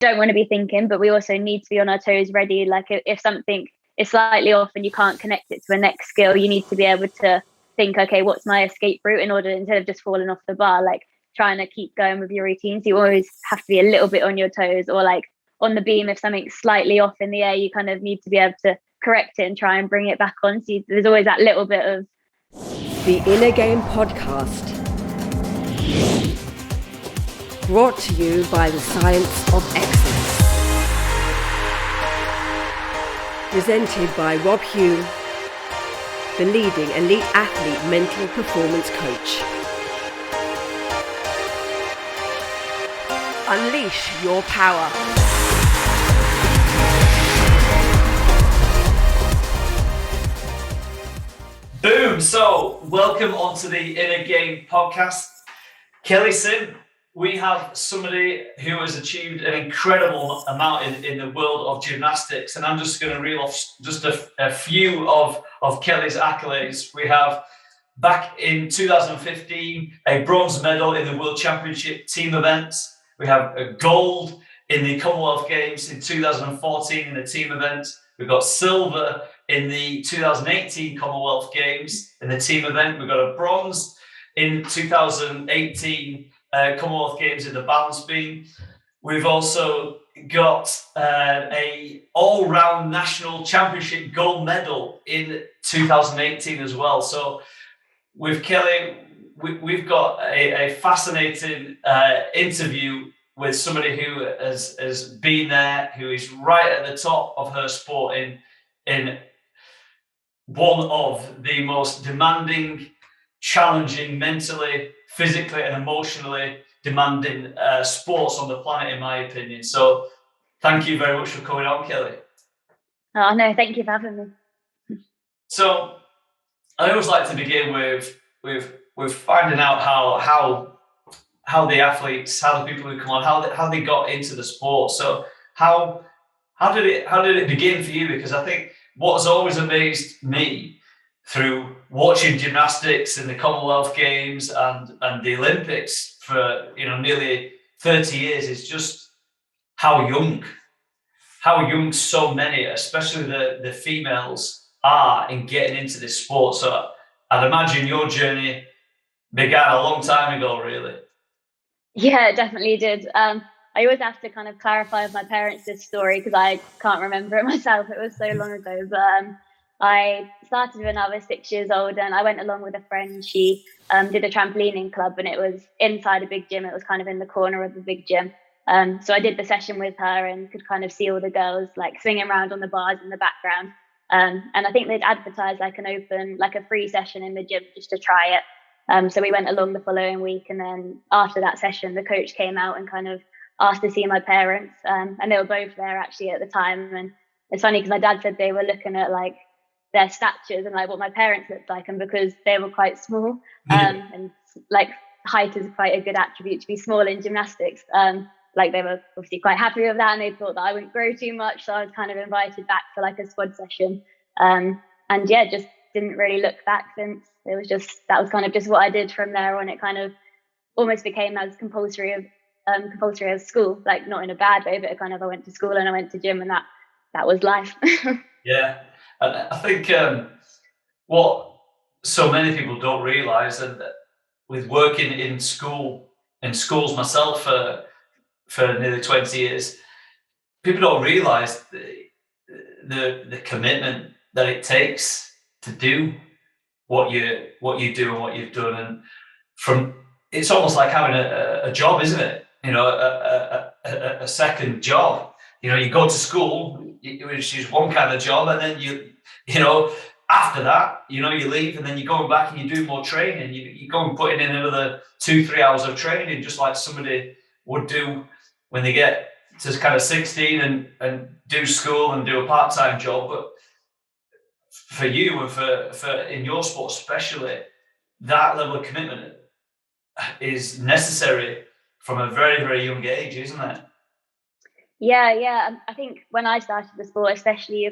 don't want to be thinking, but we also need to be on our toes ready. Like if something is slightly off and you can't connect it to a next skill, you need to be able to think, okay, what's my escape route, in order, instead of just falling off the bar, like trying to keep going with your routines. You always have to be a little bit on your toes, or like on the beam, if something's slightly off in the air, you kind of need to be able to correct it and try and bring it back on. So there's always that little bit of... The Inner Game Podcast, brought to you by the Science of Excellence. Presented by Rob Hume, the leading elite athlete mental performance coach. Unleash your power. Boom! So, welcome onto the Inner Game Podcast. Kelly Simm, we have somebody who has achieved an incredible amount in the world of gymnastics, and I'm just going to reel off just a few of Kelly's accolades. We have, back in 2015, a bronze medal in the World Championship team events. We have a gold in the Commonwealth Games in 2014 in the team event. We've got silver in the 2018 Commonwealth Games in the team event. We've got a bronze in 2018 Commonwealth Games in the balance beam. We've also got a all-round national championship gold medal in 2018 as well. So with Kelly, we've got a fascinating interview with somebody who has been there, who is right at the top of her sport in one of the most demanding, challenging, mentally, physically and emotionally demanding sports on the planet, in my opinion. So thank you very much for coming on, Kelly. Oh, no, thank you for having me. So I always like to begin with finding out how the athletes, how the people who come on, how they got into the sport. So how did it begin for you? Because I think what has always amazed me through watching gymnastics in the Commonwealth Games and the Olympics for nearly 30 years is just how young so many, especially the females, are in getting into this sport. So I'd imagine your journey began a long time ago, really. Yeah, it definitely did. I always have to kind of clarify with my parents this story because I can't remember it myself. It was so long ago. But I started when I was 6 years old, and I went along with a friend. She did a trampolining club, and it was inside a big gym. It was kind of in the corner of the big gym. So I did the session with her and could kind of see all the girls like swinging around on the bars in the background. And I think they'd advertised like a free session in the gym just to try it. So we went along the following week, and then after that session, the coach came out and kind of asked to see my parents, and they were both there actually at the time. And it's funny because my dad said they were looking at like their statures and like what my parents looked like, and because they were quite small, and like height is quite a good attribute to be small in gymnastics. Like they were obviously quite happy with that, and they thought that I wouldn't grow too much, so I was kind of invited back for like a squad session. And yeah, just didn't really look back since. It was just, that was kind of just what I did from there on. It kind of almost became as compulsory as school, like not in a bad way, but it kind of, I went to school and I went to gym, and that was life. Yeah, and I think what so many people don't realise, and with working in schools myself for nearly 20 years, people don't realise the commitment that it takes to do what you do and what you've done. And it's almost like having a job, isn't it? A second job. You go to school, which is one kind of job, and then you after that, you leave, and then you're going back and you do more training. You go and put in another 2-3 hours of training, just like somebody would do when they get to kind of 16 and do school and do a part-time job. But for you and for in your sport especially, that level of commitment is necessary from a very, very young age, isn't it? Yeah. I think when I started the sport, especially,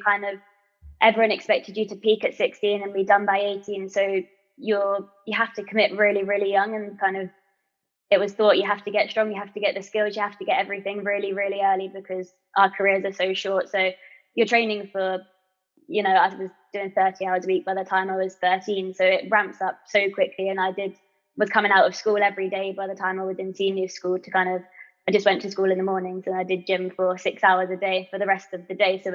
everyone expected you to peak at 16 and be done by 18. So you have to commit really, really young, and kind of it was thought you have to get strong, you have to get the skills, you have to get everything really, really early because our careers are so short. So you're training for, I was doing 30 hours a week by the time I was 13. So it ramps up so quickly. And was coming out of school every day by the time I was in senior school I just went to school in the mornings and I did gym for 6 hours a day for the rest of the day. So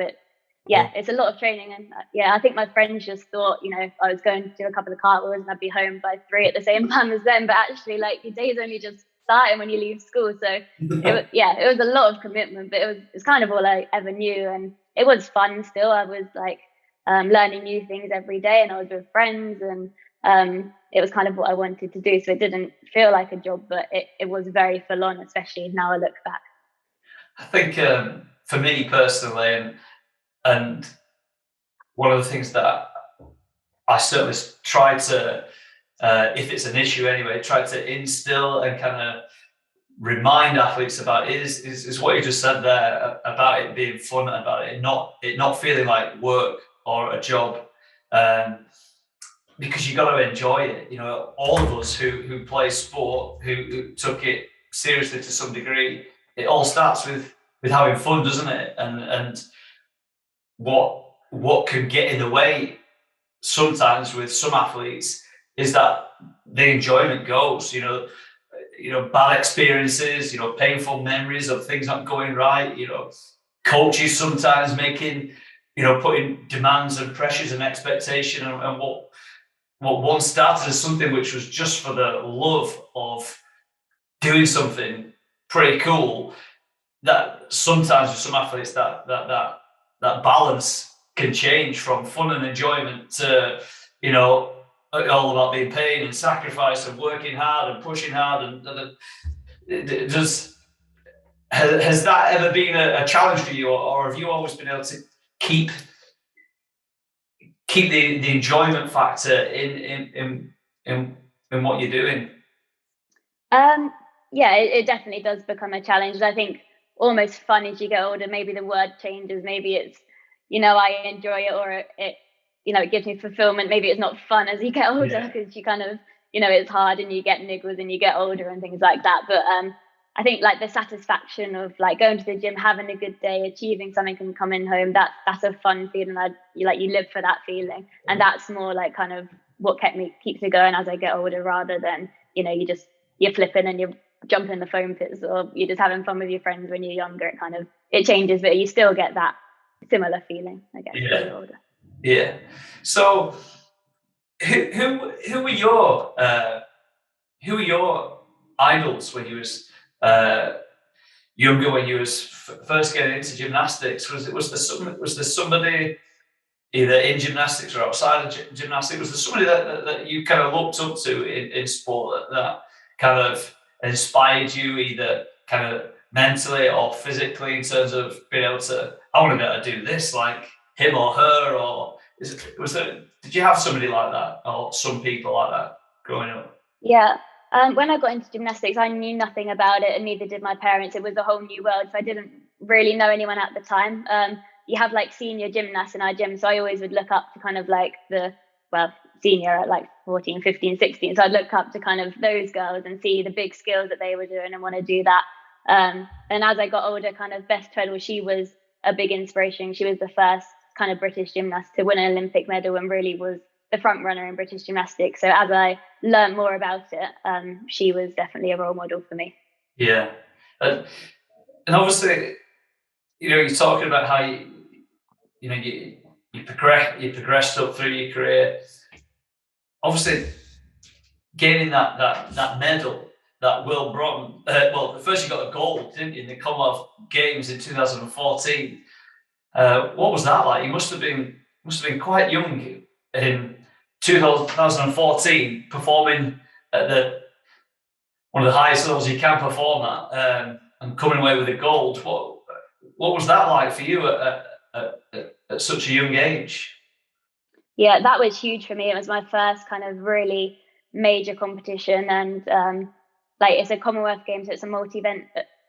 it's a lot of training. And I think my friends just thought, I was going to do a couple of cartwheels and I'd be home by 3 at the same time as them. But actually, like, your day's only just starting when you leave school. So it was a lot of commitment, but it was kind of all I ever knew. And it was fun still. I was like learning new things every day, and I was with friends, and it was kind of what I wanted to do. So it didn't feel like a job, but it was very full on, especially now I look back. I think for me personally, and one of the things that I certainly try to, if it's an issue anyway, try to instill and kind of remind athletes about is what you just said there, about it being fun, about it not feeling like work or a job, because you got to enjoy it. All of us who play sport, who took it seriously to some degree, it all starts with having fun, doesn't it? And what can get in the way sometimes with some athletes is that the enjoyment goes. Bad experiences, painful memories of things not going right. Coaches sometimes making, putting demands and pressures and expectation, and what once started as something which was just for the love of doing something pretty cool. That sometimes with some athletes that balance can change from fun and enjoyment to, all about being pain and sacrifice and working hard and pushing hard. Has that ever been a challenge for you, or have you always been able to keep the enjoyment factor in what you're doing? It definitely does become a challenge. I think almost fun as you get older, maybe the word changes. Maybe it's, I enjoy it, or it gives me fulfillment. Maybe it's not fun as you get older because you kind of, it's hard and you get niggles and you get older and things like that. But I think like the satisfaction of like going to the gym, having a good day, achieving something and coming home, that's a fun feeling. You live for that feeling. And that's more like kind of what keeps me going as I get older, rather than, you're flipping and you're jumping the foam pits, or you're just having fun with your friends when you're younger. It changes, but you still get that similar feeling, I guess, when you're older. Yeah. So who were your idols when you was younger, when you was first getting into gymnastics? Was there somebody either in gymnastics or outside of gymnastics? Was there somebody that you kind of looked up to in sport that kind of inspired you, either kind of mentally or physically, in terms of being able to, I want to be able to do this like him or her? Or did you have somebody like that, or some people like that growing up? Yeah. When I got into gymnastics, I knew nothing about it, and neither did my parents. It was a whole new world, so I didn't really know anyone at the time. You have like senior gymnasts in our gym, so I always would look up to kind of like senior at like 14, 15, 16. So I'd look up to kind of those girls and see the big skills that they were doing and want to do that. And as I got older, kind of Beth Treadwell, she was a big inspiration. She was the first kind of British gymnast to win an Olympic medal and really was the front runner in British gymnastics. So as I learned more about it, she was definitely a role model for me. Yeah. And obviously, you're talking about how you progressed up through your career. Obviously, gaining that medal that Will brought. First you got a gold, didn't you, in the Commonwealth Games in 2014? What was that like? You must have been quite young in 2014, performing at one of the highest levels you can perform at, and coming away with a gold. What was that like for you at such a young age? Yeah, that was huge for me. It was my first kind of really major competition, and it's a Commonwealth Games, so it's a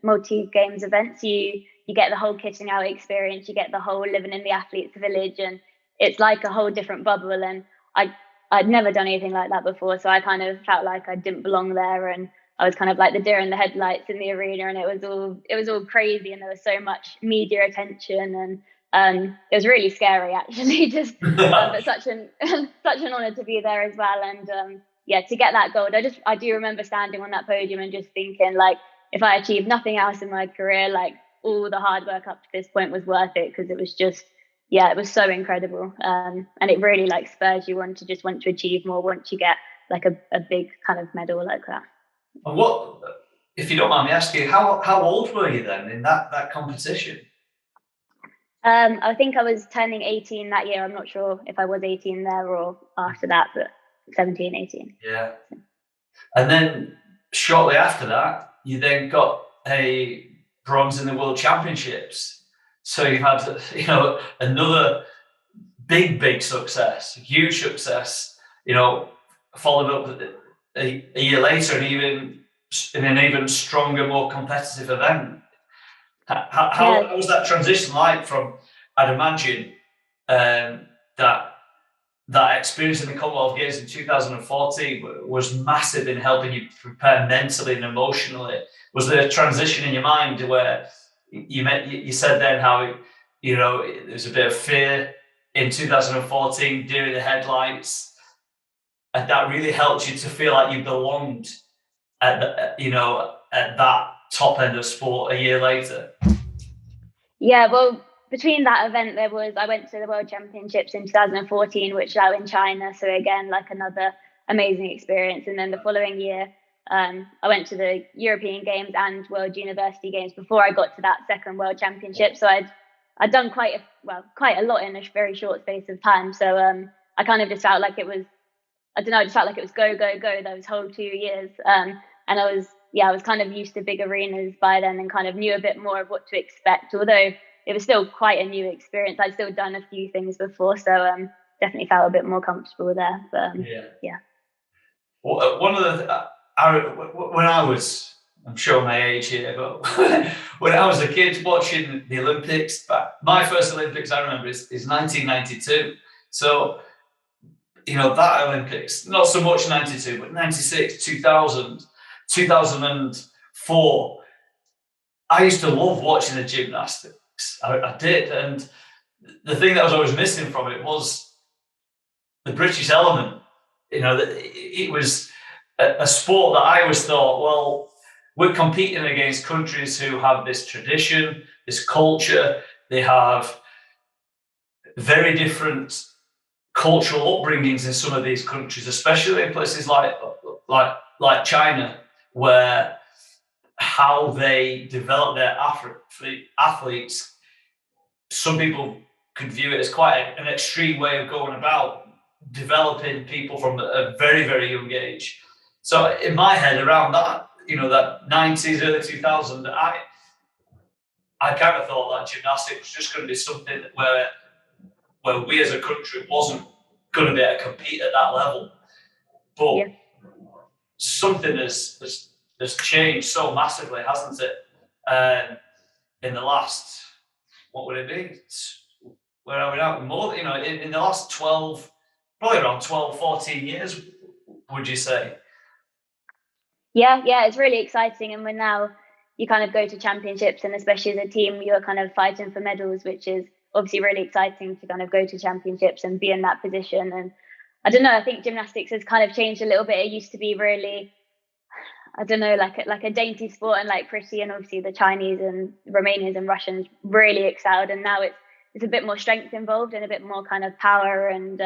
multi-games event. So you get the whole kitting out experience, you get the whole living in the athletes' village, and it's like a whole different bubble. And I'd never done anything like that before, so I kind of felt like I didn't belong there. And I was kind of like the deer in the headlights in the arena, and it was all crazy, and there was so much media attention, and it was really scary actually, just but such an such an honor to be there as well. And yeah, to get that gold, I do remember standing on that podium and just thinking, like, if I achieved nothing else in my career, like, all the hard work up to this point was worth it, because it was just, yeah, it was so incredible. And it really like spurs you on to just want to achieve more once you get like a big kind of medal like that. And what, if you don't mind me asking, how old were you then in that competition? I think I was turning 18 that year. I'm not sure if I was 18 there or after that, but 17, 18. Yeah. And then shortly after that, you then got a bronze in the World Championships. So you had, another big success, huge success, followed up a year later, and even in an even stronger, more competitive event. How was that transition like from, I'd imagine, that experience in the Commonwealth Games in 2014 was massive in helping you prepare mentally and emotionally. Was there a transition in your mind where you said then how, there was a bit of fear in 2014 during the headlights, and that really helped you to feel like you belonged at that top end of sport a year later? Yeah, well, between that event, I went to the World Championships in 2014, which was out in China. So again, like another amazing experience. And then the following year, I went to the European Games and World University Games before I got to that second World Championship. So I'd done quite a lot in a very short space of time. So I kind of just felt like it was, I don't know, I just felt like it was go those whole 2 years. And I was kind of used to big arenas by then and kind of knew a bit more of what to expect, although it was still quite a new experience. I'd still done a few things before, so definitely felt a bit more comfortable there. But yeah. Well, one of the when I was, I'm showing my age here, but when I was a kid watching the Olympics, my first Olympics I remember is 1992. So that Olympics, not so much 92, but 96, 2000, 2004. I used to love watching the gymnastics. I did, and the thing that was always missing from it was the British element. It was a sport that I always thought, well, we're competing against countries who have this tradition, this culture. They have very different cultural upbringings in some of these countries, especially in places like China, where how they develop their athletes, some people could view it as quite an extreme way of going about developing people from a very, very young age. So in my head, around that, that 90s, early 2000s, I kind of thought that gymnastics was just going to be something where we as a country wasn't going to be able to compete at that level. But something has changed so massively, hasn't it? In the last, what would it be? Where are we now? More, in the last 12, probably around 12, 14 years, would you say? Yeah, it's really exciting. And when now you kind of go to championships, and especially as a team, you're kind of fighting for medals, which is obviously really exciting to kind of go to championships and be in that position. And I don't know, I think gymnastics has kind of changed a little bit. It used to be really, I don't know, like a dainty sport and like pretty, and obviously the Chinese and Romanians and Russians really excelled, and now it's a bit more strength involved and a bit more kind of power, and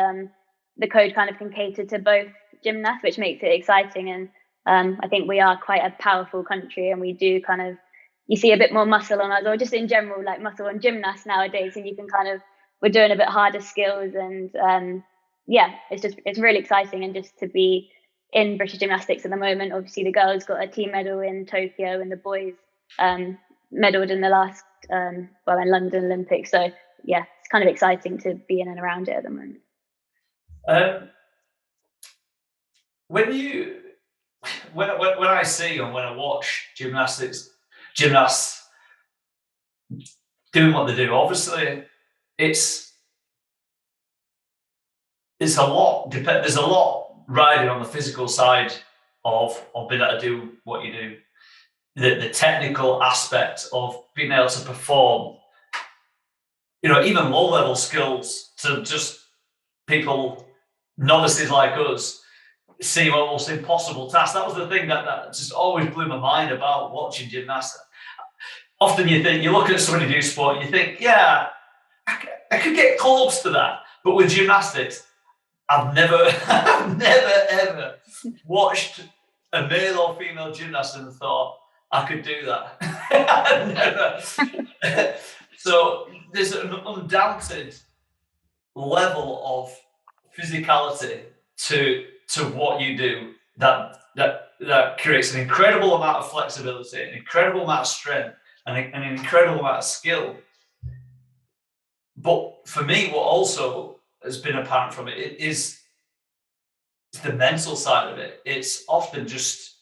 the code kind of can cater to both gymnasts, which makes it exciting. And I think we are quite a powerful country, and we do kind of, you see a bit more muscle on us, or just in general, like muscle on gymnasts nowadays, and you can kind of, we're doing a bit harder skills, and it's really exciting. And just to be in British Gymnastics at the moment, obviously the girls got a team medal in Tokyo, and the boys medaled in the last in London Olympics. So yeah, it's kind of exciting to be in and around it at the moment. When I see and when I watch gymnasts doing what they do, obviously it's a lot. There's a lot riding on the physical side of being able to do what you do. The technical aspect of being able to perform, even low-level skills to just people, novices like us, seem almost impossible tasks. That was the thing that just always blew my mind about watching gymnastics. Often you look at somebody do sport and you think, yeah, I could get close to that. But with gymnastics, I've never ever watched a male or female gymnast and thought I could do that. Never. So there's an undoubted level of physicality to what you do that creates an incredible amount of flexibility, an incredible amount of strength, and an incredible amount of skill. But for me, what also has been apparent from it is the mental side of it. It's often just,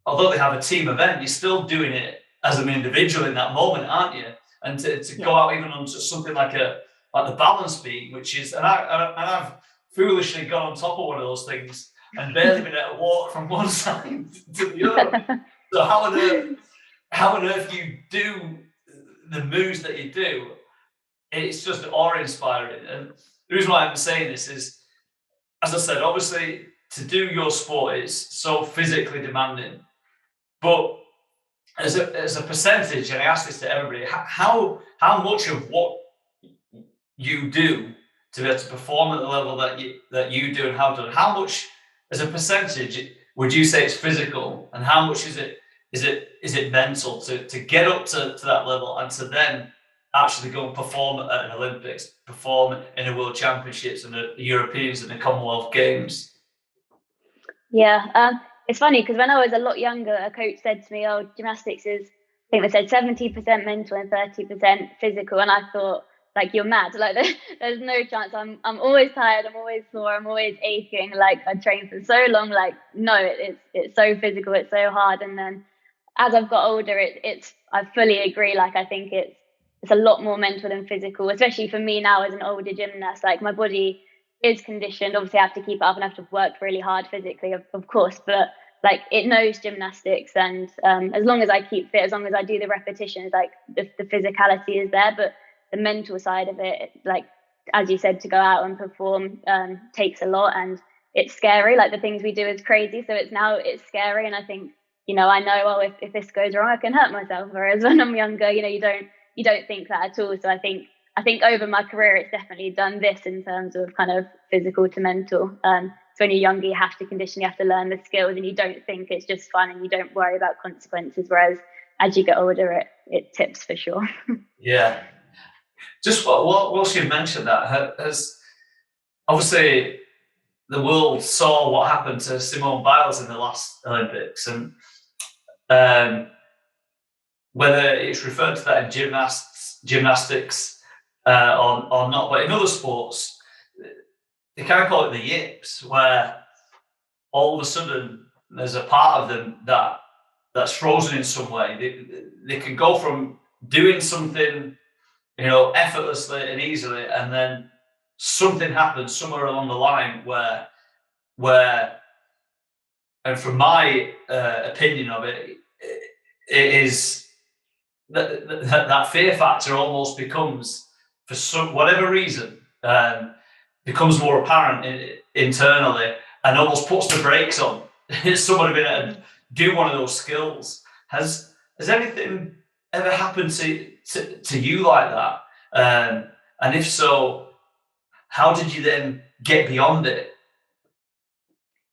although they have a team event, you're still doing it as an individual in that moment, aren't you? And to go out even on something like the balance beam, which is, and I've foolishly got on top of one of those things and barely been able to walk from one side to the other. So how on earth you do the moves that you do? It's just awe-inspiring. And the reason why I'm saying this is, as I said, obviously to do your sport is so physically demanding, but as a percentage, and I ask this to everybody, how much of what you do to be able to perform at the level that you do and have done, how much as a percentage would you say it's physical, and how much is it mental to get up to that level and to then actually go and perform at an Olympics, perform in a World Championships and the Europeans and the Commonwealth Games? Yeah, it's funny because when I was a lot younger, a coach said to me, "Oh, gymnastics is," I think they said 70% mental and 30% physical, and I thought, like, you're mad. Like, there's no chance. I'm always tired. I'm always sore. I'm always aching. Like, I trained for so long. Like, no, it's so physical. It's so hard. And then as I've got older, I fully agree. Like, I think it's a lot more mental than physical, especially for me now as an older gymnast. Like, my body is conditioned. Obviously, I have to keep it up and I have to work really hard physically, of course. But like, it knows gymnastics, and as long as I keep fit, as long as I do the repetitions, like the physicality is there. But the mental side of it, like as you said, to go out and perform takes a lot, and it's scary. Like, the things we do is crazy, so it's scary. And I think, I know, well, if this goes wrong, I can hurt myself. Whereas when I'm younger, you don't think that at all. So I think over my career, it's definitely done this in terms of kind of physical to mental. So when you're younger, you have to condition, you have to learn the skills, and you don't think it's just fun, and you don't worry about consequences. Whereas as you get older, it tips for sure. Yeah. Just whilst you mentioned that, has obviously the world saw what happened to Simone Biles in the last Olympics, and whether it's referred to that in gymnastics or not, but in other sports, they kind of call it the yips, where all of a sudden there's a part of them that's frozen in some way. They can go from doing something, effortlessly and easily, and then something happens somewhere along the line where, and from my opinion of it, it is that fear factor almost becomes, for whatever reason, becomes more apparent internally, and almost puts the brakes on. Somebody been able to do one of those skills. Has anything ever happened to you like that? And if so, how did you then get beyond it?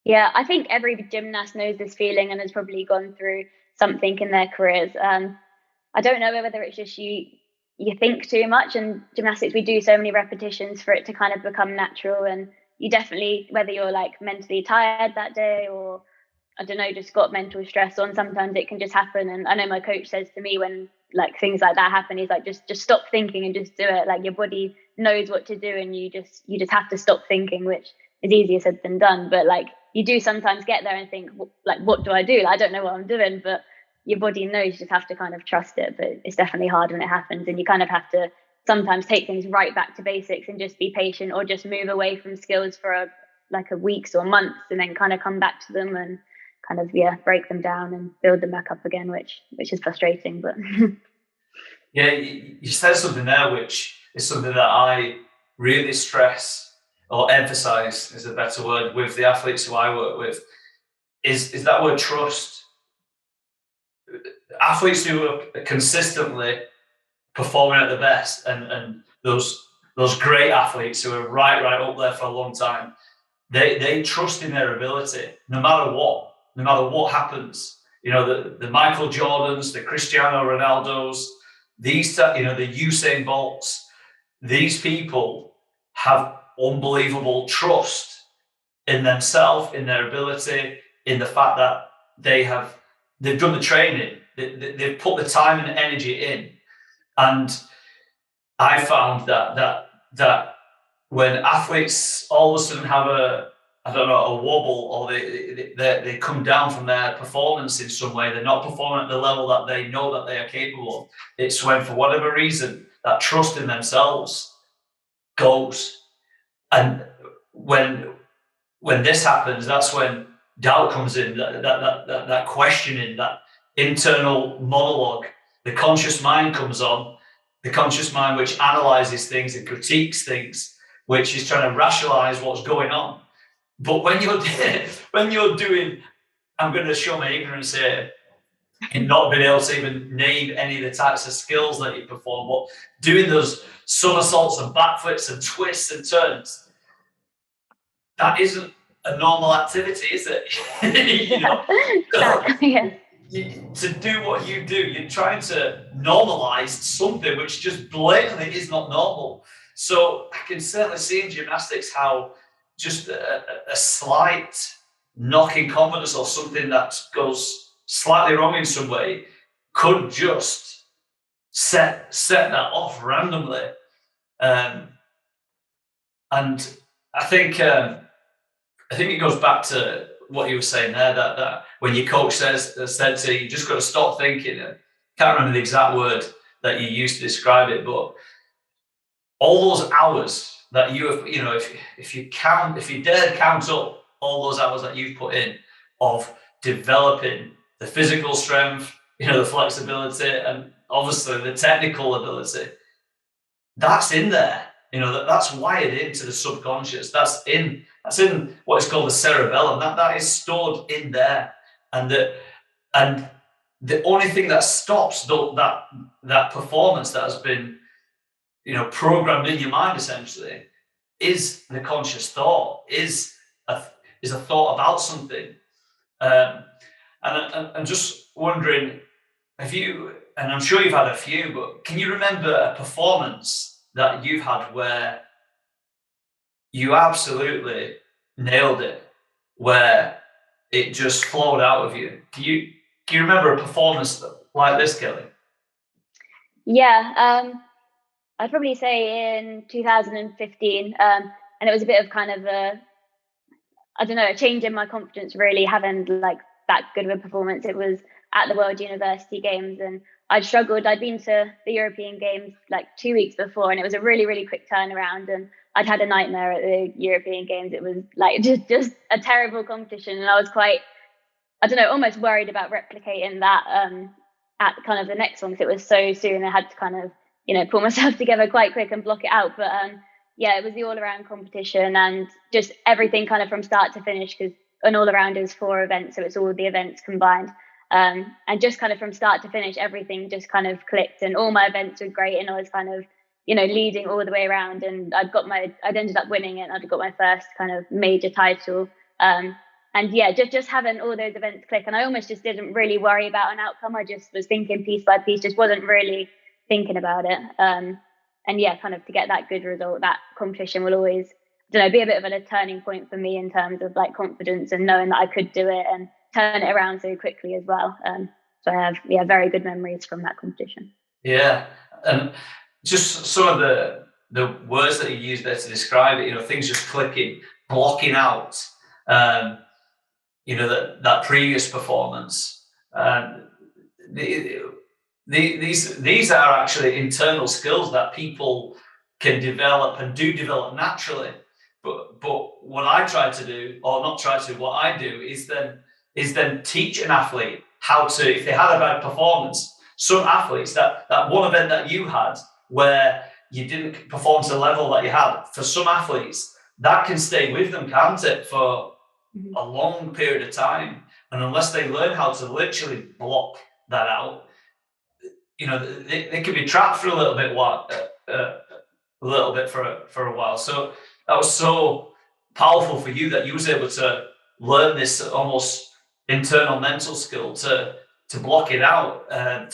Yeah, I think every gymnast knows this feeling and has probably gone through something in their careers. I don't know whether it's just you think too much, and gymnastics, we do so many repetitions for it to kind of become natural. And you definitely, whether you're like mentally tired that day, or I don't know, just got mental stress on, sometimes it can just happen. And I know my coach says to me when like things like that happen, he's like, just stop thinking and just do it. Like, your body knows what to do, and you just have to stop thinking, which is easier said than done. But like, you do sometimes get there and think, like, what do I do? Like, I don't know what I'm doing, but your body knows. You just have to kind of trust it. But it's definitely hard when it happens, and you kind of have to sometimes take things right back to basics and just be patient, or just move away from skills for a weeks or months, and then kind of come back to them. And kind of break them down and build them back up again, which is frustrating. But yeah, you said something there which is something that I really stress or emphasize, is a better word, with the athletes who I work with, is that word trust. Athletes who are consistently performing at the best, and those great athletes who are right up there for a long time, they trust in their ability no matter what happens. The Michael Jordans, the Cristiano Ronaldos, these the Usain Bolts, these people have unbelievable trust in themselves, in their ability, in the fact that they've done the training, they've put the time and energy in. And I found that when athletes all of a sudden have a wobble, or they come down from their performance in some way, they're not performing at the level that they know that they are capable of, it's when, for whatever reason, that trust in themselves goes. And when this happens, that's when doubt comes in, that questioning, that internal monologue. The conscious mind comes on, the conscious mind which analyzes things and critiques things, which is trying to rationalize what's going on. But when you're doing, I'm going to show my ignorance here in not being able to even name any of the types of skills that you perform, but doing those somersaults and backflips and twists and turns, that isn't a normal activity, is it? Exactly. To do what you do, you're trying to normalize something which just blatantly is not normal. So I can certainly see in gymnastics how just a slight knock in confidence, or something that goes slightly wrong in some way, could just set that off randomly. And I think it goes back to what you were saying there, that when your coach said to you, you just got to stop thinking. I can't remember the exact word that you used to describe it, but all those hours that you have, if you dare count up all those hours that you've put in of developing the physical strength, the flexibility, and obviously the technical ability, that's in there. That's wired into the subconscious. That's in what is called the cerebellum. That is stored in there, and the only thing that stops that performance that has been programmed in your mind, essentially, is the conscious thought, is a thought about something. And I'm just wondering, have you, and I'm sure you've had a few, but can you remember a performance that you've had where you absolutely nailed it, where it just flowed out of you? Do you remember a performance like this, Kelly? Yeah, I'd probably say in 2015, and it was a bit of kind of a change in my confidence, really, having like that good of a performance. It was at the World University Games, and I'd struggled. I'd been to the European Games like 2 weeks before, and it was a really, really quick turnaround, and I'd had a nightmare at the European Games. It was like just a terrible competition, and I was quite, almost worried about replicating that at kind of the next one, because it was so soon. I had to kind of pull myself together quite quick and block it out. But it was the all-around competition, and just everything kind of from start to finish, because an all-around is 4 events, so it's all the events combined. And just kind of from start to finish, everything just kind of clicked, and all my events were great, and I was kind of leading all the way around, and I'd ended up winning it, and I'd got my first kind of major title. Just having all those events click, and I almost just didn't really worry about an outcome. I just was thinking piece by piece, just wasn't really thinking about it. Kind of to get that good result, that competition will always, be a bit of a turning point for me in terms of like confidence and knowing that I could do it and turn it around so quickly as well. So I have very good memories from that competition. Yeah, and just some of the words that you use there to describe it, things just clicking, blocking out, that previous performance. These are actually internal skills that people can develop and do develop naturally. But what I try to do, or not try to, what I do is then is then teach an athlete how to, if they had a bad performance, some athletes, that one event that you had where you didn't perform to the level that you had, for some athletes, that can stay with them, can't it, for a long period of time. And unless they learn how to literally block that out, they can be trapped for a little bit for a while. So that was so powerful for you that you was able to learn this almost internal mental skill to block it out, and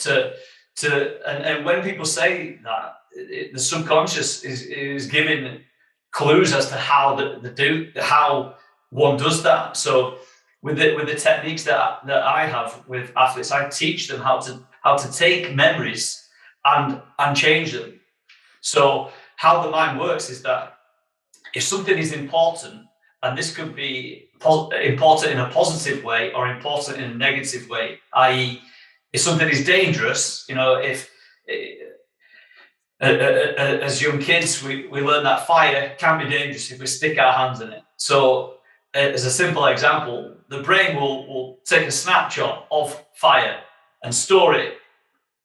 when people say that, the subconscious is giving clues as to how how one does that. So with the techniques that I have with athletes, I teach them how to take memories and change them. So how the mind works is that if something is important, and this could be important in a positive way or important in a negative way, i.e., if something is dangerous, if as young kids, we learn that fire can be dangerous if we stick our hands in it. So as a simple example, the brain will take a snapshot of fire and store it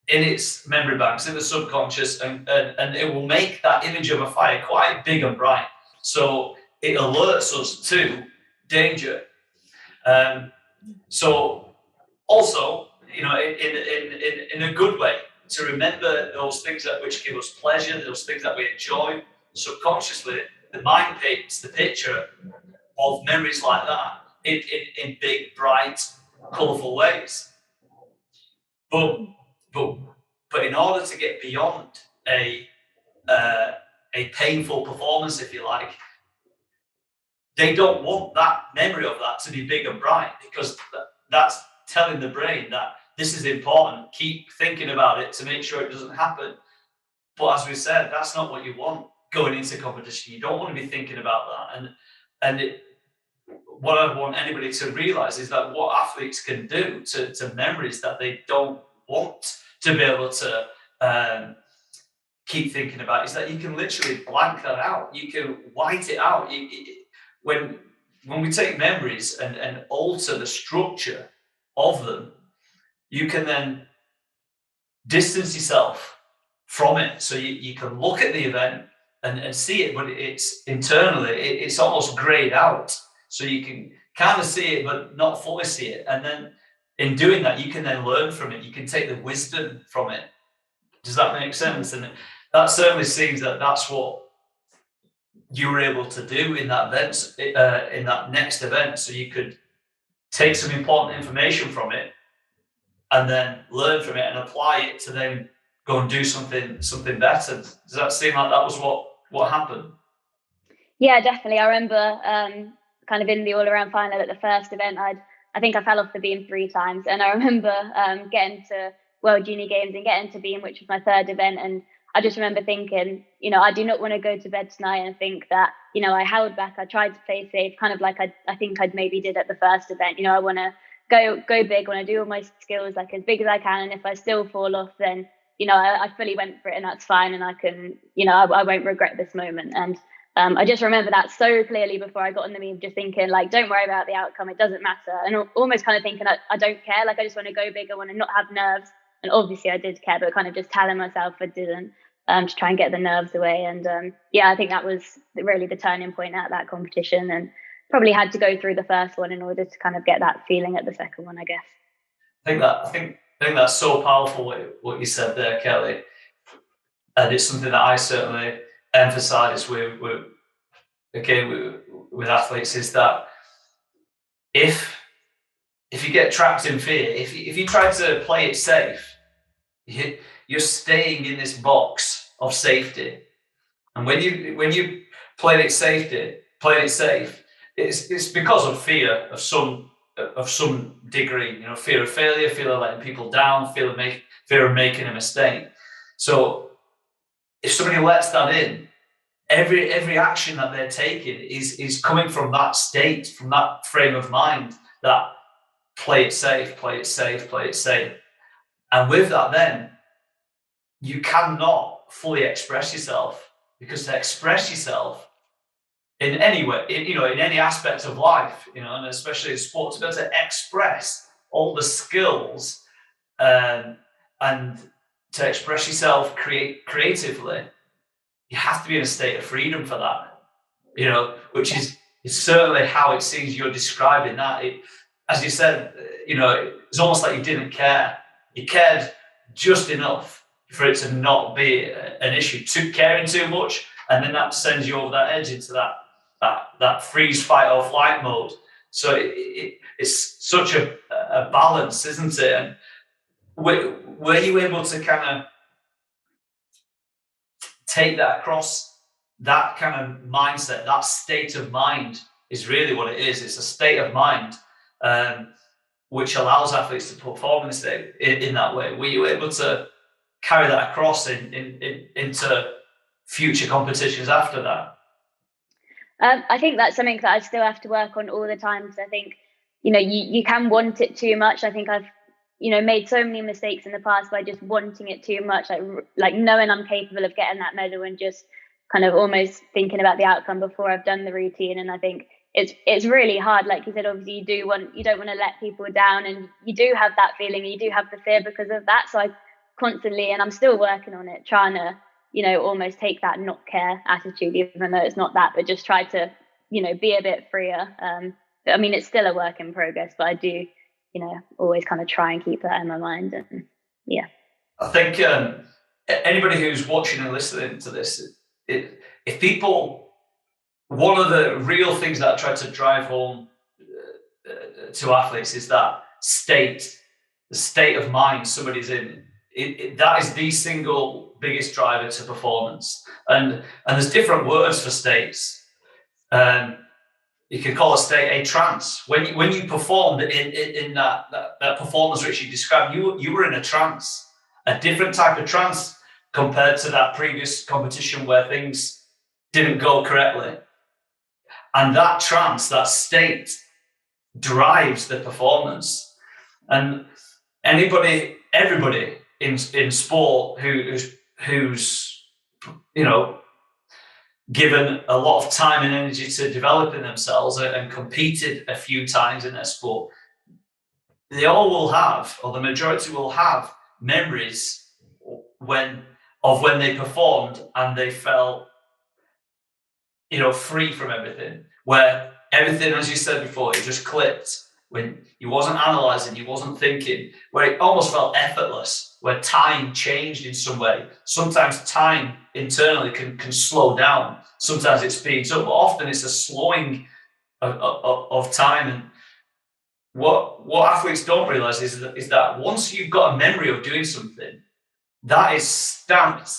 in its memory banks, in the subconscious, and it will make that image of a fire quite big and bright. So it alerts us to danger. So also, in a good way, to remember those things which give us pleasure, those things that we enjoy. Subconsciously, the mind paints the picture of memories like that in big, bright, colourful ways. But in order to get beyond a painful performance, if you like, they don't want that memory of that to be big and bright, because that's telling the brain that this is important. Keep thinking about it to make sure it doesn't happen. But as we said, that's not what you want going into competition. You don't want to be thinking about that. And what I want anybody to realize is that what athletes can do to memories that they don't want to be able to keep thinking about is that you can literally blank that out. You can white it out. When we take memories and alter the structure of them, you can then distance yourself from it. So you can look at the event and see it, but it's internally, it's almost grayed out. So you can kind of see it, but not fully see it. And then in doing that, you can then learn from it. You can take the wisdom from it. Does that make sense? And that certainly seems that that's what you were able to do in that event, in that next event. So you could take some important information from it and then learn from it and apply it to then go and do something better. Does that seem like that was what happened? Yeah, definitely. I remember kind of in the all-around final at the first event, I think I fell off the beam 3 times, and I remember getting to World Junior Games and getting to beam, which was my 3rd event, and I just remember thinking, I do not want to go to bed tonight and think that, I held back, I tried to play safe, kind of like I think I'd maybe did at the first event. I want to go big, want to do all my skills like as big as I can, and if I still fall off, then I fully went for it, and that's fine, and I can, I won't regret this moment. And I just remember that so clearly before I got on the beam, just thinking like, don't worry about the outcome, it doesn't matter, and almost kind of thinking I don't care, like I just want to go big, I want to not have nerves. And obviously I did care, but kind of just telling myself I didn't, to try and get the nerves away. And I think that was really the turning point at that competition, and probably had to go through the first one in order to kind of get that feeling at the second one, I guess. I think that's so powerful what you said there, Kelly, and it's something that I certainly emphasize with athletes, is that if you get trapped in fear, if you try to play it safe, you're staying in this box of safety. And when you play it safe, it's because of fear of some degree, fear of failure, fear of letting people down, fear of making a mistake. So if somebody lets that in, every action that they're taking is coming from that state, from that frame of mind, that play it safe. And with that, then you cannot fully express yourself, because to express yourself, in any way, in any aspect of life, and especially in sport, to be able to express all the skills and to express yourself creatively, you have to be in a state of freedom for that, which is certainly how it seems you're describing that. As you said, it's almost like you didn't care. You cared just enough for it to not be an issue. Caring too much, and then that sends you over that edge into that freeze, fight, or flight mode. So it's such a balance, isn't it? And were you able to kind of take that across? That kind of mindset, that state of mind is really what it is. It's a state of mind which allows athletes to perform in that way. Were you able to carry that across into future competitions after that? I think that's something that I still have to work on all the time, because I think, you can want it too much. I think I've, made so many mistakes in the past by just wanting it too much, like knowing I'm capable of getting that medal and just kind of almost thinking about the outcome before I've done the routine. And I think it's really hard. Like you said, obviously you don't want to let people down, and you do have that feeling, you do have the fear because of that. So I constantly, and I'm still working on it, trying to, almost take that not care attitude, even though it's not that, but just try to, be a bit freer. I mean, it's still a work in progress, but I do, always kind of try and keep that in my mind. And yeah. I think anybody who's watching and listening to this, if people, one of the real things that I try to drive home to athletes is that the state of mind somebody's in. That is the single biggest driver to performance. And there's different words for states. You can call a state a trance. When you performed in that performance which you described, you were in a trance, a different type of trance compared to that previous competition where things didn't go correctly. And that trance, that state, drives the performance. And everybody in sport who's given a lot of time and energy to developing themselves and competed a few times in their sport, they all will have, or the majority will have, memories when they performed and they felt free from everything, where everything, as you said before, it just clicked, when you wasn't analyzing, you wasn't thinking, where it almost felt effortless, where time changed in some way. Sometimes time internally can slow down. Sometimes it speeds up, but often it's a slowing of time. And what athletes don't realize is that once you've got a memory of doing something, that is stamped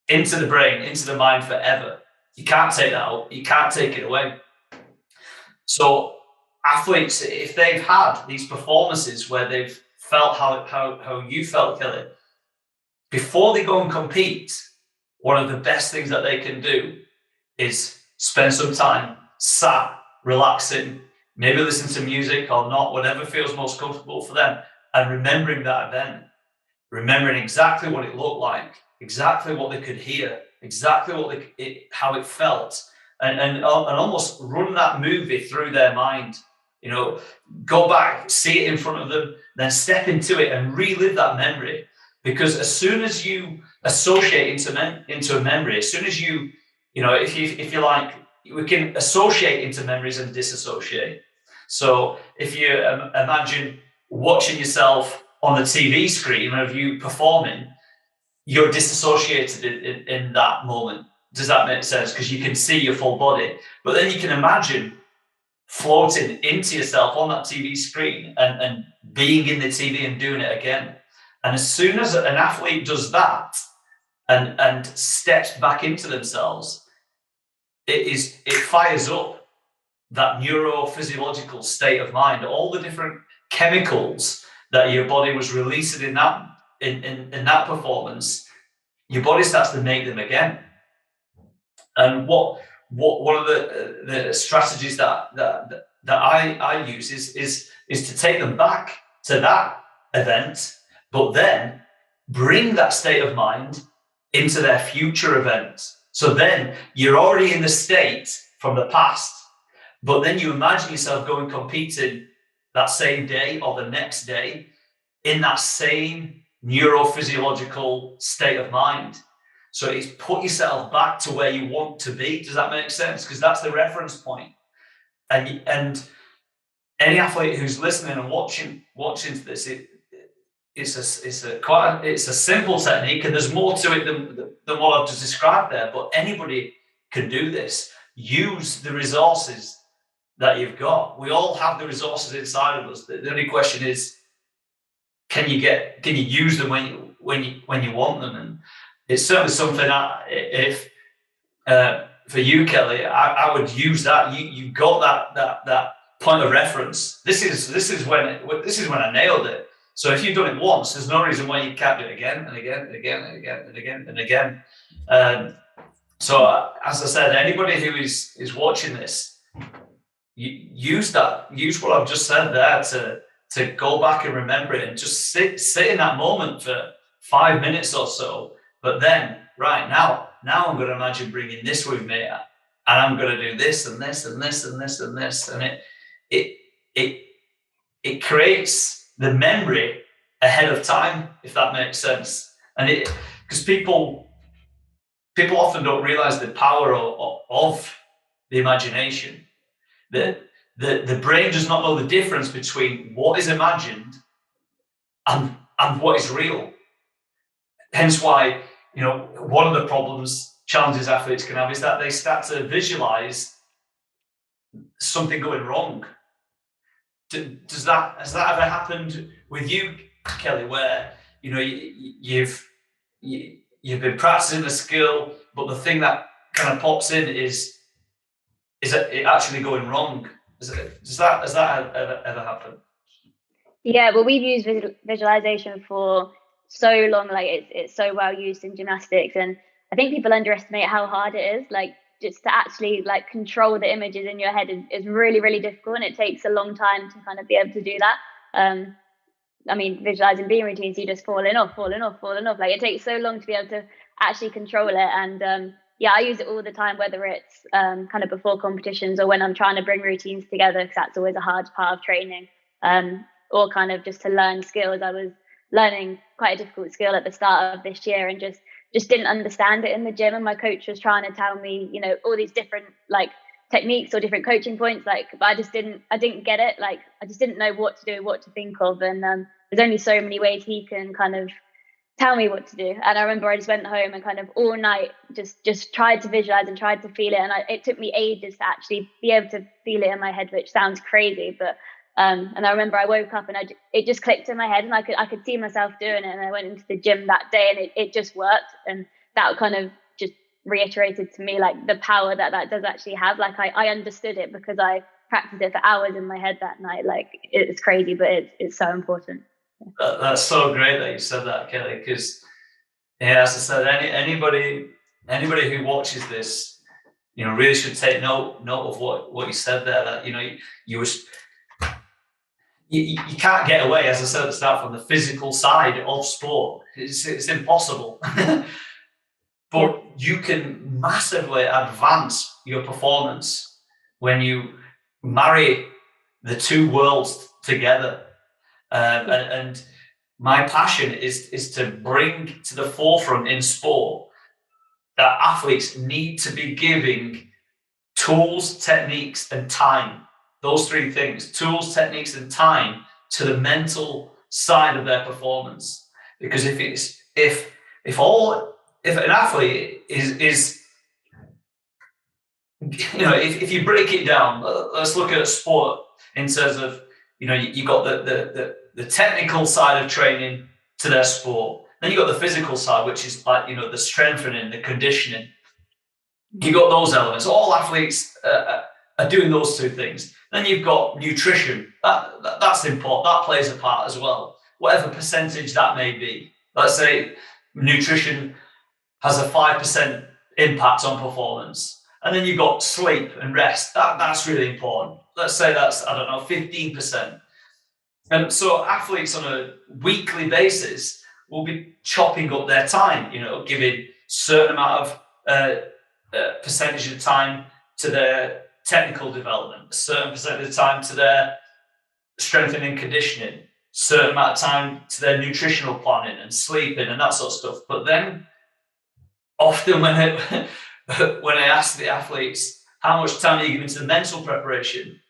into the brain, into the mind forever. You can't take that out. You can't take it away. So athletes, if they've had these performances where they've felt how you felt, Kelly, before they go and compete, one of the best things that they can do is spend some time sat, relaxing, maybe listen to music or not, whatever feels most comfortable for them, and remembering that event, remembering exactly what it looked like, exactly what they could hear, exactly how it felt, and almost run that movie through their mind. Go back, see it in front of them, then step into it and relive that memory. Because as soon as you associate into a memory, as soon as you if you like, we can associate into memories and disassociate. So if you imagine watching yourself on the TV screen of you performing, you're disassociated in that moment. Does that make sense? Because you can see your full body. But then you can imagine floating into yourself on that TV screen and being in the TV and doing it again. And as soon as an athlete does that and steps back into themselves, it fires up that neurophysiological state of mind, all the different chemicals that your body was releasing in that performance. Your body starts to make them again. And what one of the strategies that I use is to take them back to that event, but then bring that state of mind into their future event. So then you're already in the state from the past. But then you imagine yourself going competing that same day or the next day in that same neurophysiological state of mind. So it's put yourself back to where you want to be. Does that make sense? Because that's the reference point. And any athlete who's listening and watching to this, it's a simple technique, and there's more to it than what I've just described there. But anybody can do this. Use the resources that you've got. We all have the resources inside of us. The only question is, can you use them when you want them? And it's certainly something that if for you, Kelly, I would use that. You got that point of reference. This is when I nailed it. So if you've done it once, there's no reason why you can't do it again and again and again and again and again and again. So as I said, anybody who is watching this, use what I've just said there to go back and remember it, and just sit in that moment for 5 minutes or so. But then, right now I'm going to imagine bringing this with me, and I'm going to do this and this and this and this and this, and it creates the memory ahead of time, if that makes sense. And because people often don't realize the power of the imagination. The brain does not know the difference between what is imagined and what is real. Hence why, one of the challenges athletes can have is that they start to visualize something going wrong. Has that ever happened with you, Kelly, where you've been practicing a skill, but the thing that kind of pops in is it actually going wrong? Has that ever happened? Yeah, well, we've used visualization for so long. Like it's so well used in gymnastics, and I think people underestimate how hard it is. Like just to actually control the images in your head is really, really difficult, and it takes a long time to kind of be able to do that. I mean, visualizing beam routines, you just falling off. Like it takes so long to be able to actually control it. And yeah, I use it all the time, whether it's kind of before competitions or when I'm trying to bring routines together, because that's always a hard part of training, or kind of just to learn skills. I was learning quite a difficult skill at the start of this year and just didn't understand it in the gym, and my coach was trying to tell me, all these different techniques or different coaching points, but I didn't get it. I just didn't know what to do, what to think of, and there's only so many ways he can kind of tell me what to do. And I remember I just went home and kind of all night just tried to visualize and tried to feel it, and it took me ages to actually be able to feel it in my head, which sounds crazy, but and I remember I woke up and it just clicked in my head, and I could see myself doing it, and I went into the gym that day and it just worked. And that kind of just reiterated to me the power that does actually have. I understood it because I practiced it for hours in my head that night. It's crazy, but it's so important. That's so great that you said that, Kelly, because as I said, anybody who watches this, really should take note of what you said there, that you can't get away, as I said at the start, from the physical side of sport. It's impossible. But you can massively advance your performance when you marry the two worlds together. And my passion is to bring to the forefront in sport that athletes need to be giving tools, techniques, and time. Those three things: tools, techniques, and time to the mental side of their performance. Because if an athlete is if you break it down, let's look at sport in terms of you got the technical side of training to their sport, then you got the physical side, which is the strengthening, the conditioning. You got those elements. All athletes are doing those two things. Then you've got nutrition. That's important. That plays a part as well, whatever percentage that may be. Let's say nutrition has a 5% impact on performance. And then you've got sleep and rest. That's really important. Let's say that's, 15%. And so athletes on a weekly basis will be chopping up their time, giving certain amount of percentage of time to their technical development, a certain percent of the time to their strengthening and conditioning, certain amount of time to their nutritional planning and sleeping and that sort of stuff. But then often when I ask the athletes, how much time are you giving to the mental preparation?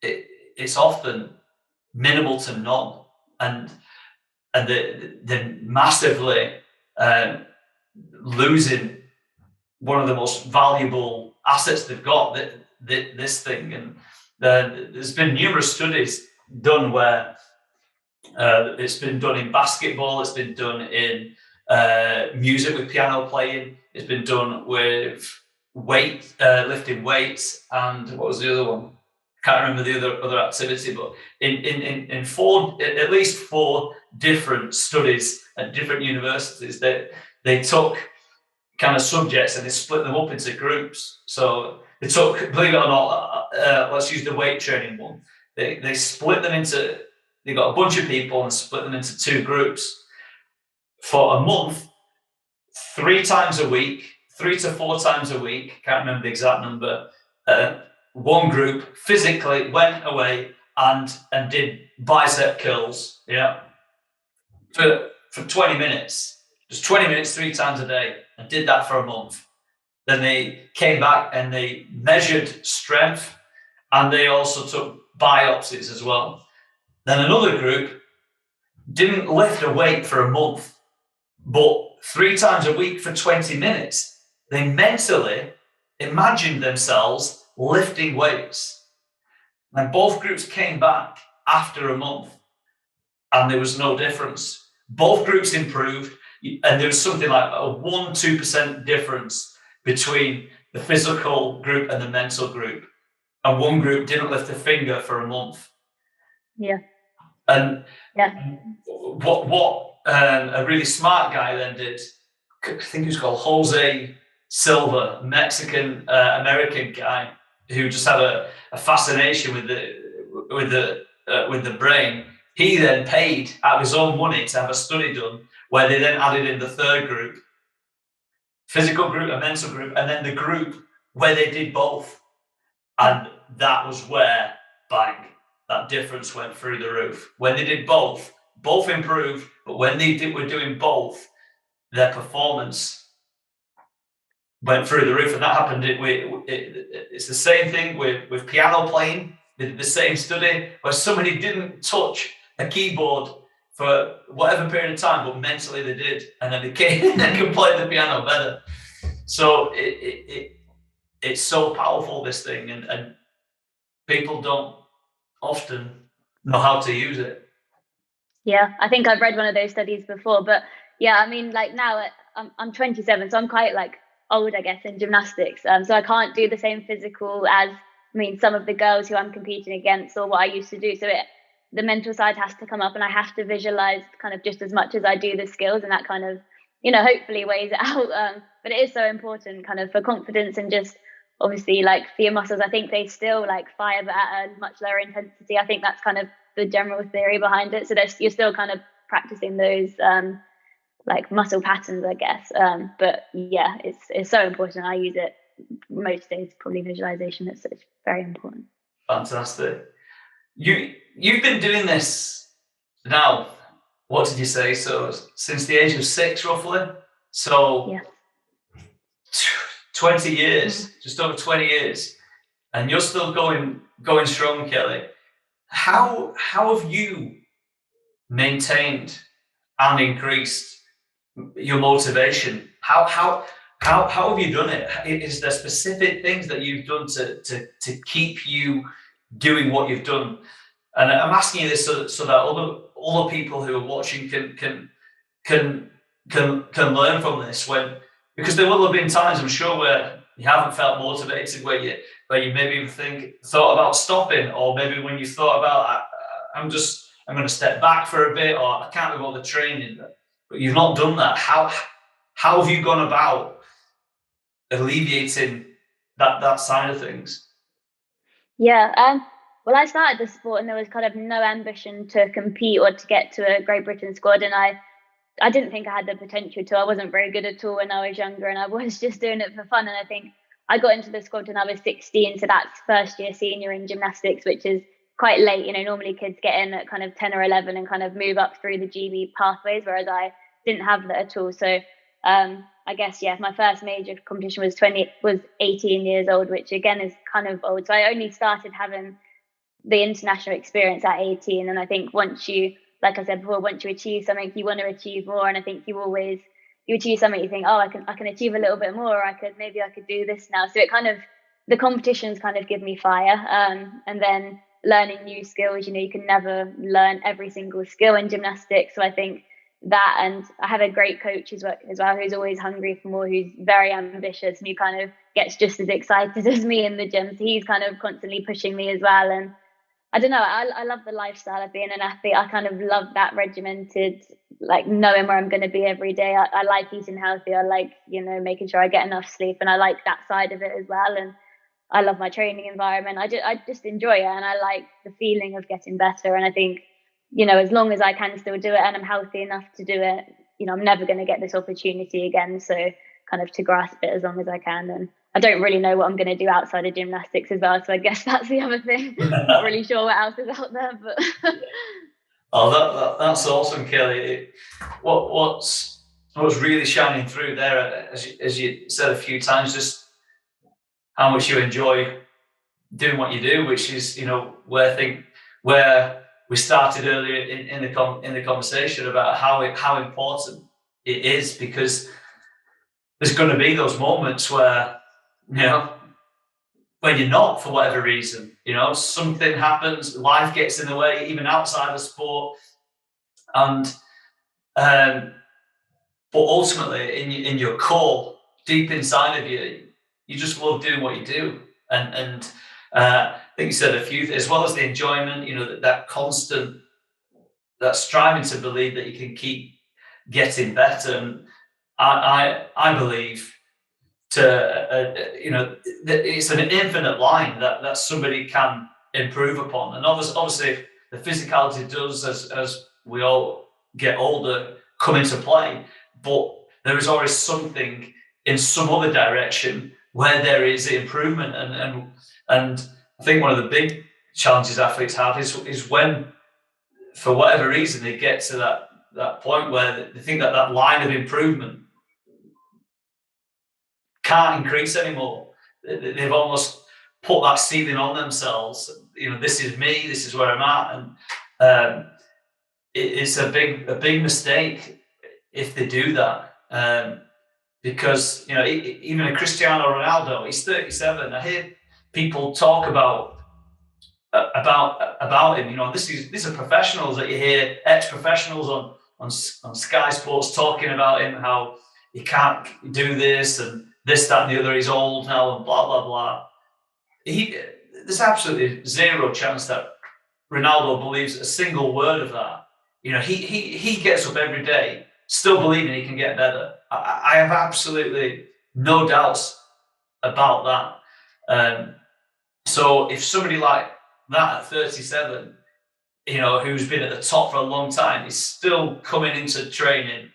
It's often minimal to none. And they're massively losing one of the most valuable assets they've got, this thing. And there's been numerous studies done where it's been done in basketball, it's been done in music with piano playing, it's been done with lifting weights, and what was the other one? Can't remember the other activity, but in at least four different studies at different universities, they took kind of subjects and they split them up into groups. So they took, believe it or not, let's use the weight training one. They split them into, they got a bunch of people and split them into two groups for a month, 3 times a week, 3 to 4 times a week. Can't remember the exact number. One group physically went away and did bicep curls, for 20 minutes, just 20 minutes 3 times a day, and did that for a month. Then they came back and they measured strength, and they also took biopsies as well. Then another group didn't lift a weight for a month, but 3 times a week for 20 minutes, they mentally imagined themselves lifting weights. And both groups came back after a month and there was no difference. Both groups improved, and there was something like a 1-2% difference between the physical group and the mental group. And one group didn't lift a finger for a month. Yeah. And what a really smart guy then did, I think he was called Jose Silva, Mexican American guy who just had a fascination with the brain. He then paid out of his own money to have a study done where they then added in the third group, physical group, a mental group, and then the group where they did both. And that was where, bang, that difference went through the roof. When they did both improved, but when were doing both, their performance went through the roof. And that happened. It's the same thing with piano playing. They did the same study where somebody didn't touch a keyboard for whatever period of time, but mentally they did, and then they came and could play the piano better. So it's so powerful, this thing, and people don't often know how to use it. Yeah, I think I've read one of those studies before, but yeah, I mean, like now I'm 27, so I'm quite like old, I guess, in gymnastics. So I can't do the same physical as, some of the girls who I'm competing against or what I used to do. So the mental side has to come up, and I have to visualize kind of just as much as I do the skills, and that kind of, hopefully weighs it out. But it is so important kind of for confidence, and just obviously like for your muscles. I think they still like fire, but at a much lower intensity. I think that's kind of the general theory behind it. So you're still kind of practicing those like muscle patterns, I guess. But yeah, it's so important. I use it most days, probably visualization. It's very important. Fantastic. You've been doing this now, what did you say? So since the age of 6, roughly. So yeah. 20 years, just over 20 years, and you're still going strong, Kelly. How have you maintained and increased your motivation? How have you done it? Is there specific things that you've done to keep you doing what you've done? And I'm asking you this so that other people who are watching can learn from this, because there will have been times, I'm sure, where you haven't felt motivated, where you maybe even thought about stopping, or maybe when you thought about I'm going to step back for a bit, or I can't do all the training, but you've not done that. How have you gone about alleviating that side of things? Yeah, well, I started the sport and there was kind of no ambition to compete or to get to a Great Britain squad, and I didn't think I had the potential to. I wasn't very good at all when I was younger, and I was just doing it for fun. And I think I got into the squad when I was 16, so that's first year senior in gymnastics, which is quite late. Normally kids get in at kind of 10 or 11 and kind of move up through the GB pathways, whereas I didn't have that at all. So I guess, my first major competition was 18 years old, which again is kind of old. So I only started having the international experience at 18. And I think once you, like I said before, once you achieve something, you want to achieve more. And I think you achieve something, you think, oh, I can achieve a little bit more, or I could do this now. So the competitions kind of give me fire. And then learning new skills, you can never learn every single skill in gymnastics. So I think that, and I have a great coach as well, who's always hungry for more, who's very ambitious, and who kind of gets just as excited as me in the gym. So he's kind of constantly pushing me as well. And I don't know, I love the lifestyle of being an athlete. I kind of love that regimented, like knowing where I'm going to be every day. I like eating healthy. I like, making sure I get enough sleep, and I like that side of it as well. And I love my training environment. I just enjoy it, and I like the feeling of getting better. And I think, as long as I can still do it and I'm healthy enough to do it, I'm never going to get this opportunity again. So kind of to grasp it as long as I can. And I don't really know what I'm going to do outside of gymnastics as well. So I guess that's the other thing. I'm not really sure what else is out there, but. Oh, that's awesome, Kelly. What's really shining through there, as you said a few times, just how much you enjoy doing what you do, which is, where we started earlier in the conversation about how important it is, because there's going to be those moments where, when you're not, for whatever reason, something happens, life gets in the way, even outside of sport. And, but ultimately in your core, deep inside of you, you just love doing what you do. And I think you said a few things, as well as the enjoyment, that constant, that striving to believe that you can keep getting better. And I believe it's an infinite line that somebody can improve upon. And obviously the physicality does, as we all get older, come into play, but there is always something in some other direction where there is improvement. And I think one of the big challenges athletes have is when, for whatever reason, they get to that point where they think that line of improvement can't increase anymore. They've almost put that ceiling on themselves. This is me, this is where I'm at. And it's a big mistake if they do that. Because, even a Cristiano Ronaldo, he's 37. I hear people talk about him. These are professionals that you hear, ex-professionals on Sky Sports talking about him, how he can't do this and this, that, and the other. He's old now and blah, blah, blah. There's absolutely zero chance that Ronaldo believes a single word of that. He gets up every day still believing he can get better. I have absolutely no doubts about that. So if somebody like that at 37, who's been at the top for a long time, is still coming into training,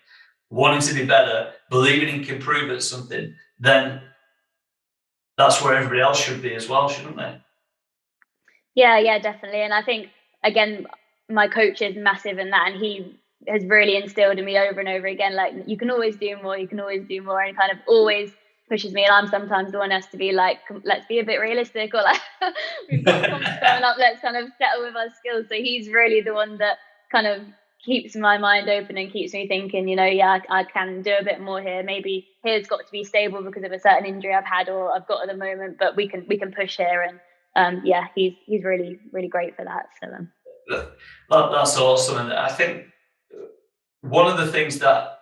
wanting to be better, believing he can improve at something, then that's where everybody else should be as well, shouldn't they? Yeah, definitely. And I think, again, my coach is massive in that, and he has really instilled in me over and over again, like, you can always do more, and kind of always pushes me. And I'm sometimes the one who has to be like, let's be a bit realistic, or like, we've got comps coming up, let's kind of settle with our skills. So he's really the one that kind of keeps my mind open and keeps me thinking, I can do a bit more here. Maybe here's got to be stable because of a certain injury I've had or I've got at the moment, but we can push here. And he's really, really great for that. So that's awesome. And I think one of the things that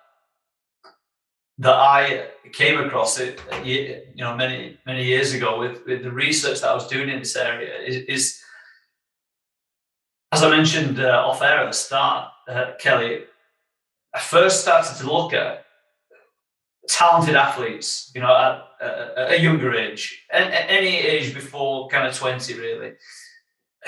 I came across many years ago with the research that I was doing in this area is as I mentioned off air at the start, Kelly, I first started to look at talented athletes, at a younger age, any age before kind of 20, really,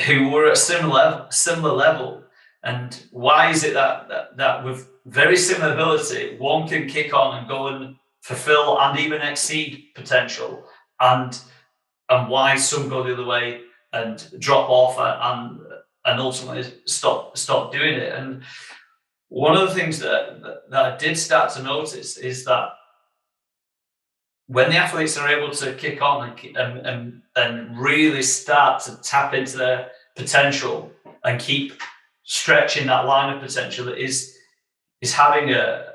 who were at a similar level. And why is it that with very similar ability, one can kick on and go and fulfill and even exceed potential, and why some go the other way and drop off and ultimately stop doing it. And one of the things that I did start to notice is that when the athletes are able to kick on and really start to tap into their potential and keep stretching that line of potential, that is having a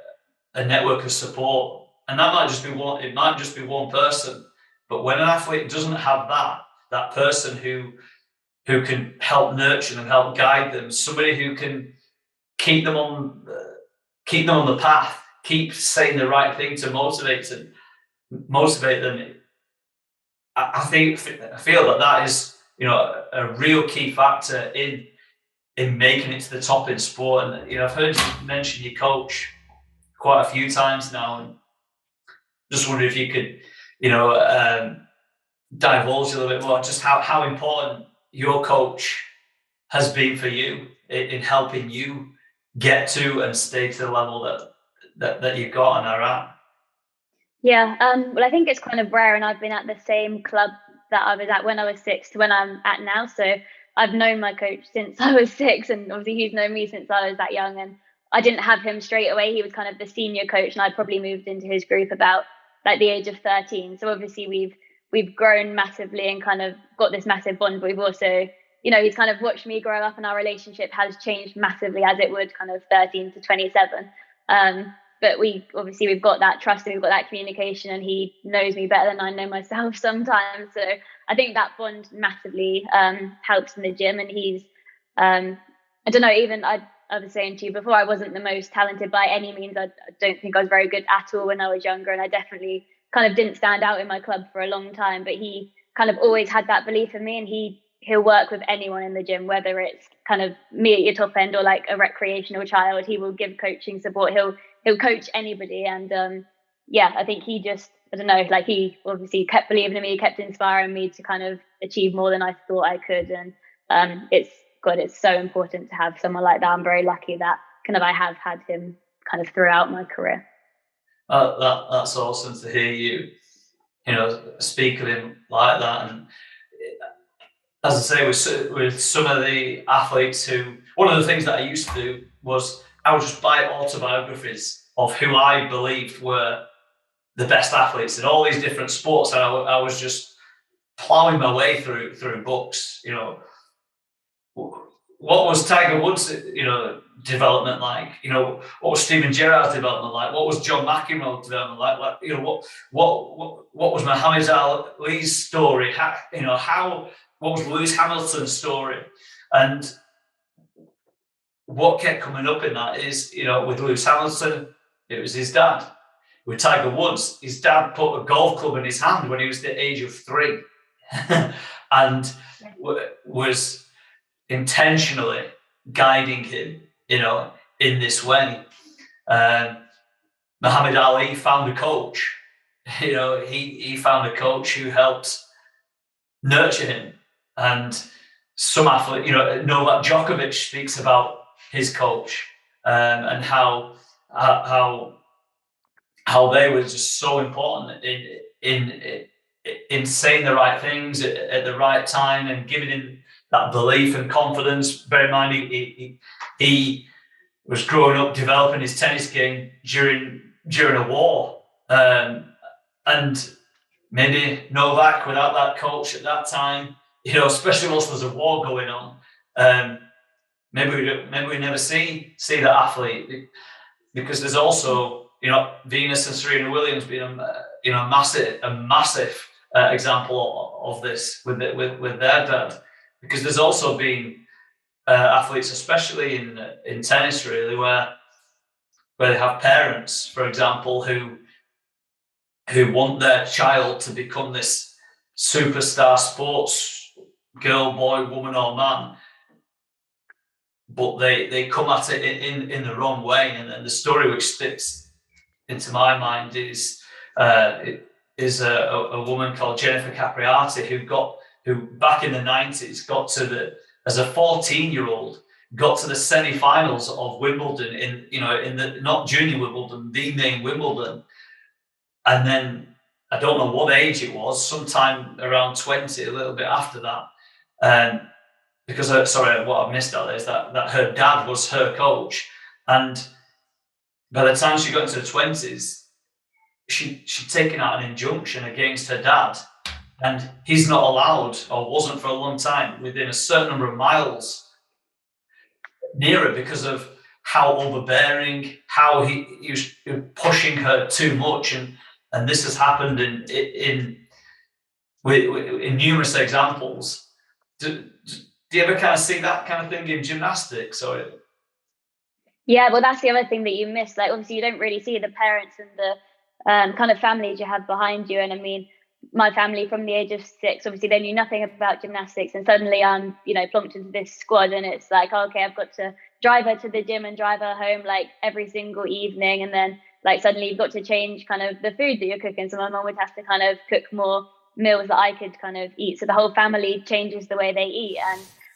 network of support. And that might just be one, it might just be one person. But when an athlete doesn't have that person who can help nurture them, help guide them, somebody who can keep them on the path, keep saying the right thing to motivate them, I feel that is, a real key factor in making it to the top in sport. And I've heard you mention your coach quite a few times now, and just wonder if you could divulge a little bit more just how important your coach has been for you in helping you get to and stay to the level that you've got and are at. Yeah, well, I think it's kind of rare, and I've been at the same club that I was at when I was 6 to when I'm at now. So I've known my coach since I was 6, and obviously he's known me since I was that young. And I didn't have him straight away. He was kind of the senior coach, and I probably moved into his group about like the age of 13. So obviously we've grown massively and kind of got this massive bond. But we've also, he's kind of watched me grow up, and our relationship has changed massively as it would kind of 13 to 27. But we've got that trust, and we've got that communication, and he knows me better than I know myself sometimes. So I think that bond massively helps in the gym. And he's, I don't know, even I was saying to you before, I wasn't the most talented by any means. I don't think I was very good at all when I was younger, and I definitely kind of didn't stand out in my club for a long time. But he kind of always had that belief in me, and he'll work with anyone in the gym, whether it's kind of me at your top end or like a recreational child. He will give coaching support. He'll coach anybody. And I think he just, I don't know, like he obviously kept believing in me, kept inspiring me to kind of achieve more than I thought I could. And it's so important to have someone like that. I'm very lucky that kind of I have had him kind of throughout my career. That's awesome to hear you speak of him like that. And as I say, with some of the athletes one of the things that I used to do was I would just buy autobiographies of who I believed were the best athletes in all these different sports. And I was just plowing my way through books. What was Tiger Woods, development like? What was Steven Gerrard's development like? What was John McEnroe's development like? What was Muhammad Ali's story? What was Lewis Hamilton's story? And what kept coming up in that is, with Lewis Hamilton, it was his dad. With Tiger Woods, his dad put a golf club in his hand when he was the age of 3 and was intentionally guiding him, in this way. Muhammad Ali found a coach. He found a coach who helped nurture him. And some athlete, Novak Djokovic speaks about his coach and how they were just so important in saying the right things at the right time and giving him that belief and confidence. Bear in mind, he was growing up developing his tennis game during a war, and maybe Novak without that coach at that time, especially whilst there's a war going on, maybe we never see that athlete, because there's also Venus and Serena Williams being a massive example of this with their dad, because there's also been athletes, especially in tennis, really, where they have parents, for example, who want their child to become this superstar sports girl, boy, woman, or man, but they come at it in the wrong way. And the story which sticks into my mind is a woman called Jennifer Capriati who back in the 90s got to as a 14-year-old got to the semi-finals of Wimbledon in the not junior Wimbledon, the main Wimbledon, and then I don't know what age it was, sometime around 20, a little bit after that. Because, what I've missed out is that her dad was her coach. And by the time she got into her 20s, she'd taken out an injunction against her dad. And he's not allowed, or wasn't for a long time, within a certain number of miles near her because of how overbearing, how he was pushing her too much. And this has happened in numerous examples. Do you ever kind of see that kind of thing in gymnastics? Or yeah, well, that's the other thing that you miss. Like, obviously, you don't really see the parents and the kind of families you have behind you. And I mean, my family from the age of 6, obviously, they knew nothing about gymnastics, and suddenly I'm, plunked into this squad, and it's like, okay, I've got to drive her to the gym and drive her home like every single evening, and then like suddenly you've got to change kind of the food that you're cooking. So my mum would have to kind of cook more meals that I could kind of eat. So the whole family changes the way they eat,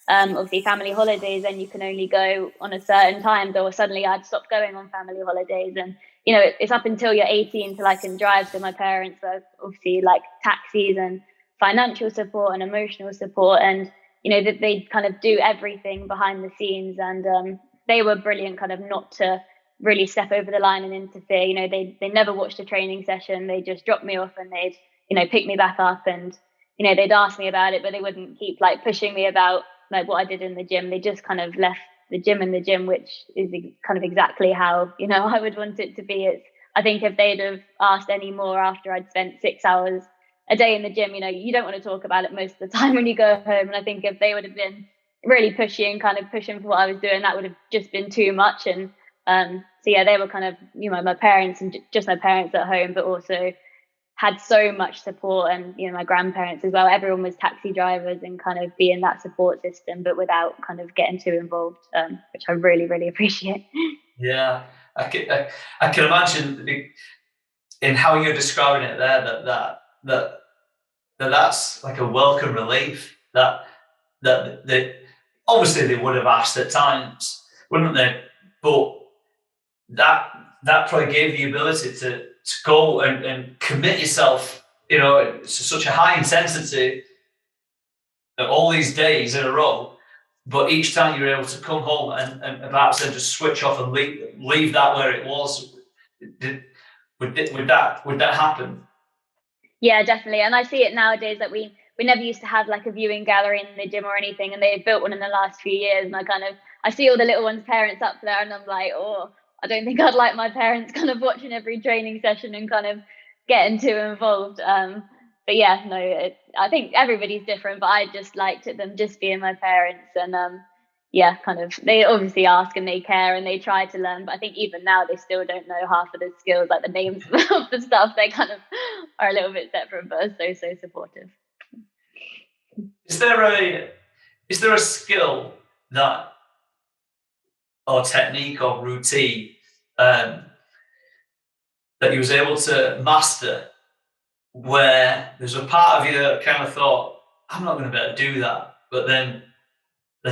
and obviously family holidays, then you can only go on a certain time, or suddenly I'd stop going on family holidays. And it's up until you're 18 till I can drive. So my parents were obviously like taxis and financial support and emotional support, and that they kind of do everything behind the scenes. And they were brilliant, kind of not to really step over the line and interfere. They never watched a training session. They just dropped me off, and they'd pick me back up, and they'd ask me about it, but they wouldn't keep like pushing me about like what I did in the gym. They just kind of left the gym in the gym, which is kind of exactly how I would want it to be. I think if they'd have asked any more after I'd spent 6 hours a day in the gym, you don't want to talk about it most of the time when you go home. And I think if they would have been really pushy and kind of pushing for what I was doing, that would have just been too much. And so yeah, they were kind of my parents, and just my parents at home, but also had so much support, and my grandparents as well. Everyone was taxi drivers and kind of being that support system, but without kind of getting too involved, which I really, really appreciate. Yeah, I can imagine in how you're describing it there that's like a welcome relief. That obviously they would have asked at times, wouldn't they? But that probably gave the ability to go and commit yourself, to such a high intensity all these days in a row. But each time you're able to come home and perhaps then just switch off and leave that where it was. Would that happen? Yeah, definitely. And I see it nowadays that we never used to have like a viewing gallery in the gym or anything, and they've built one in the last few years. And I see all the little ones' parents up there, and I'm like, oh, I don't think I'd like my parents kind of watching every training session and kind of getting too involved. But yeah, no, I think everybody's different, but I just liked them just being my parents. And yeah, kind of, they obviously ask and they care and they try to learn, but I think even now they still don't know half of the skills, like the names of the stuff. They kind of are a little bit separate, but are so supportive. Is there a skill that, or technique or routine that you was able to master, where there's a part of you that kind of thought, I'm not going to be able to do that, but then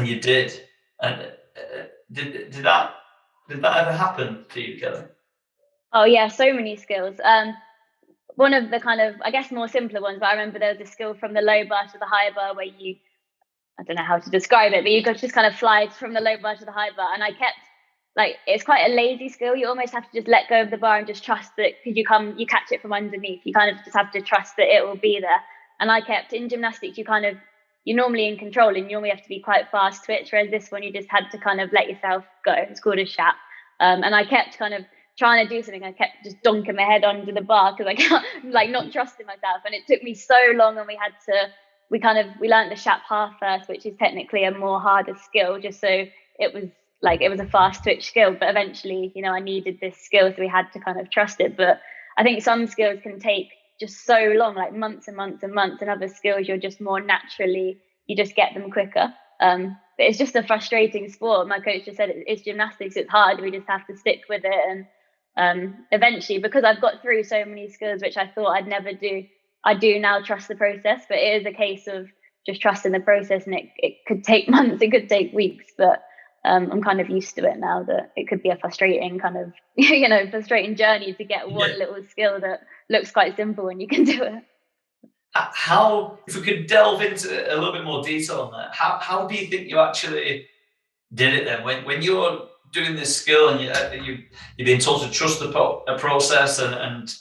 you did? And did that ever happen to you, Kelly? Oh yeah, so many skills. One of the kind of, I guess, more simpler ones, but I remember there was a skill from the low bar to the high bar where I don't know how to describe it, but you could just kind of fly from the low bar to the high bar. And I kept, it's quite a lazy skill. You almost have to just let go of the bar and just trust that, because you catch it from underneath. You kind of just have to trust that it will be there. And I kept, in gymnastics, you're normally in control and you normally have to be quite fast twitch, whereas this one you just had to kind of let yourself go. It's called a shap. And I kept kind of trying to do something. I kept just donking my head under the bar because I can't, not trusting myself. And it took me so long, and we learned the shap half first, which is technically a more harder skill, just so it was a fast twitch skill. But eventually, I needed this skill, so we had to kind of trust it. But I think some skills can take just so long, like months and months and months, and other skills you're just more naturally, you just get them quicker. But it's just a frustrating sport. My coach just said it's gymnastics, it's hard, we just have to stick with it. And eventually, because I've got through so many skills which I thought I'd never do, I do now trust the process. But it is a case of just trusting the process, and it could take months, it could take weeks, but I'm kind of used to it now, that it could be a frustrating kind of, frustrating journey to get one little skill that looks quite simple when you can do it. How, if we could delve into a little bit more detail on that, how do you think you actually did it then? When you're doing this skill and you're being told to trust the process and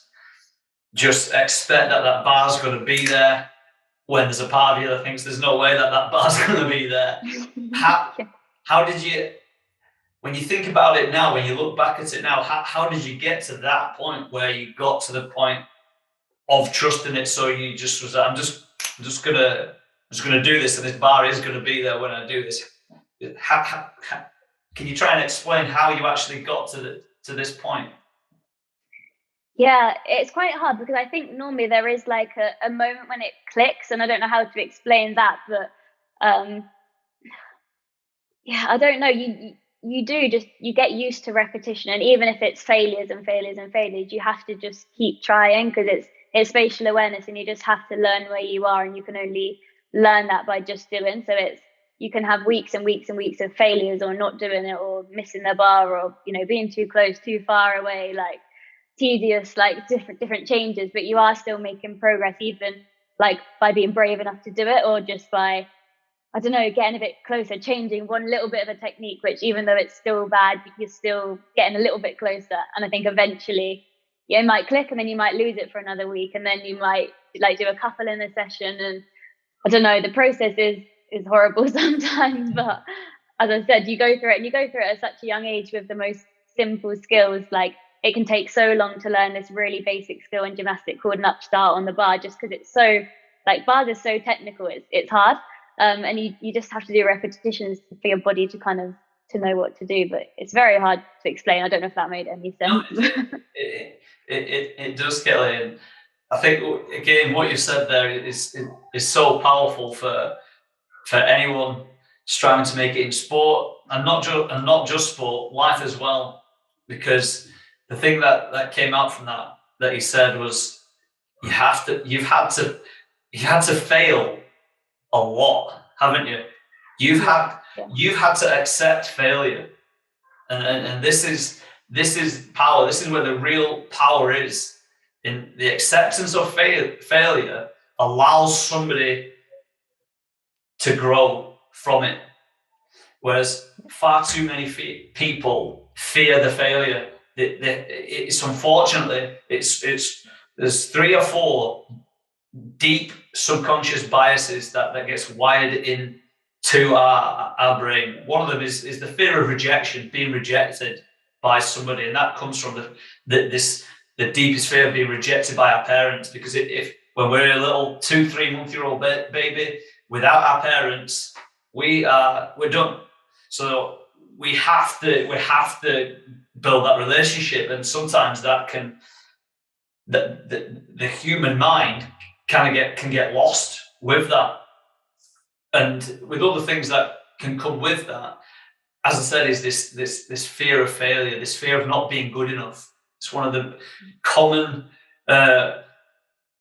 just expect that bar's going to be there, when there's a part of you that thinks there's no way that bar's going to be there. How did you, when you think about it now, when you look back at it now, how did you get to that point where you got to the point of trusting it? So you just was, I'm just gonna do this, and this bar is gonna be there when I do this. Can you try and explain how you actually got to this point? Yeah, it's quite hard, because I think normally there is like a moment when it clicks, and I don't know how to explain that, but I don't know. You get used to repetition, and even if it's failures and failures and failures, you have to just keep trying, because it's spatial awareness, and you just have to learn where you are, and you can only learn that by just doing. So you can have weeks and weeks and weeks of failures, or not doing it, or missing the bar, or being too close, too far away, like tedious, like different changes, but you are still making progress, even like by being brave enough to do it, or just by, I don't know, getting a bit closer, changing one little bit of a technique, which even though it's still bad, you're still getting a little bit closer. And I think eventually it might click, and then you might lose it for another week, and then you might like do a couple in a session. And I don't know, the process is horrible sometimes, but as I said, you go through it, and you go through it at such a young age with the most simple skills. Like, it can take so long to learn this really basic skill in gymnastics called an upstart on the bar, just because it's so, like, bars is so technical, it's hard. And you just have to do repetitions for your body to kind of to know what to do, but it's very hard to explain. I don't know if that made any sense. No, it does, Kelly. And I think, again, what you said there is so powerful for anyone striving to make it in sport, and not just sport, life as well. Because the thing that came out from that he said was, you've had to fail a lot, haven't you? You've had to accept failure, and this is power. This is where the real power is. In the acceptance of failure allows somebody to grow from it, whereas far too many people fear the failure. It's unfortunately there's 3 or 4 deep subconscious biases that gets wired into our brain. One of them is the fear of rejection, being rejected by somebody, and that comes from the deepest fear of being rejected by our parents. Because if when we're a little 2-3 month-year-old baby without our parents, we're done. So we have to build that relationship, and sometimes that can the human mind can get lost with that, and with all the things that can come with that. As I said, is this fear of failure, this fear of not being good enough. It's one of the common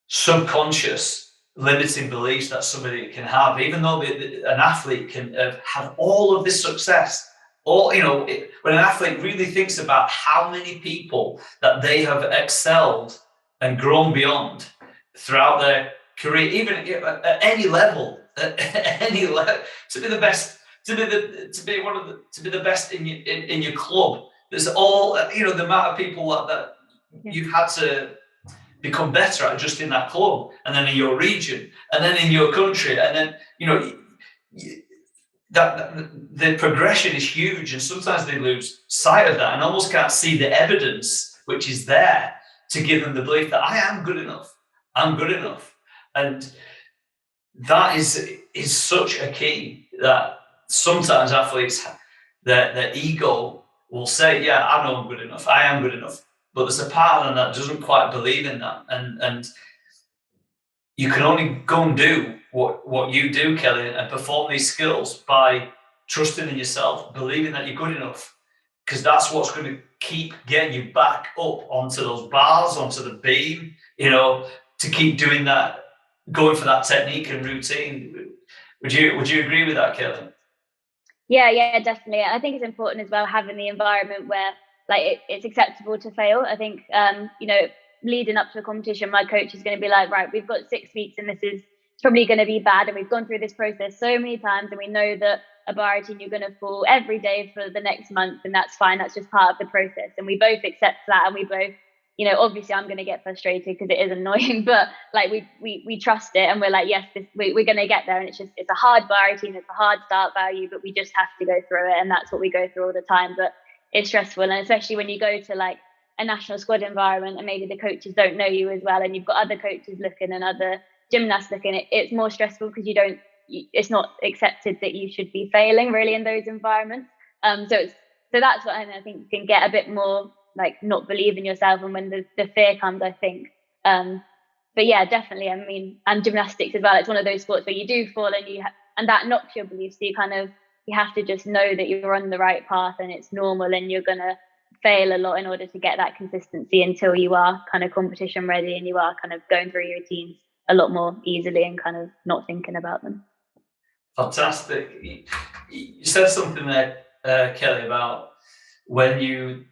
subconscious limiting beliefs that somebody can have, even though an athlete can have all of this success. When an athlete really thinks about how many people that they have excelled and grown beyond throughout their career, even at any level, to be the best, to be the best in your club. There's all the amount of people that you've had to become better at just in that club, and then in your region, and then in your country, and then that the progression is huge, and sometimes they lose sight of that and almost can't see the evidence which is there to give them the belief that I am good enough. I'm good enough. And that is such a key, that sometimes athletes, their ego will say, yeah, I know I'm good enough. I am good enough. But there's a part of them that doesn't quite believe in that. And you can only go and do what you do, Kelly, and perform these skills by trusting in yourself, believing that you're good enough, because that's what's going to keep getting you back up onto those bars, onto the beam, to keep doing that, going for that technique and routine. Would you agree with that, Kelly? Yeah, definitely. I think it's important as well having the environment where like it's acceptable to fail. I think leading up to a competition, my coach is going to be like, right, we've got 6 weeks and this is probably going to be bad, and we've gone through this process so many times, and we know that a bar routine you're going to fall every day for the next month, and that's fine. That's just part of the process, and we both accept that, and we both, obviously I'm going to get frustrated because it is annoying, but like we trust it, and we're like, yes, we're going to get there. And it's a hard bar routine, it's a hard start value, but we just have to go through it, and that's what we go through all the time. But it's stressful, and especially when you go to like a national squad environment and maybe the coaches don't know you as well, and you've got other coaches looking and other gymnasts looking, it's more stressful because it's not accepted that you should be failing really in those environments. So that's what I think you can get a bit more like not believe in yourself, and when the fear comes, I think. But yeah, definitely. I mean, and gymnastics as well. It's one of those sports where you do fall, and that knocks your beliefs. So you have to just know that you're on the right path, and it's normal, and you're gonna fail a lot in order to get that consistency until you are kind of competition ready, and you are kind of going through your routines a lot more easily and kind of not thinking about them. Fantastic. You said something there, Kelly, about when you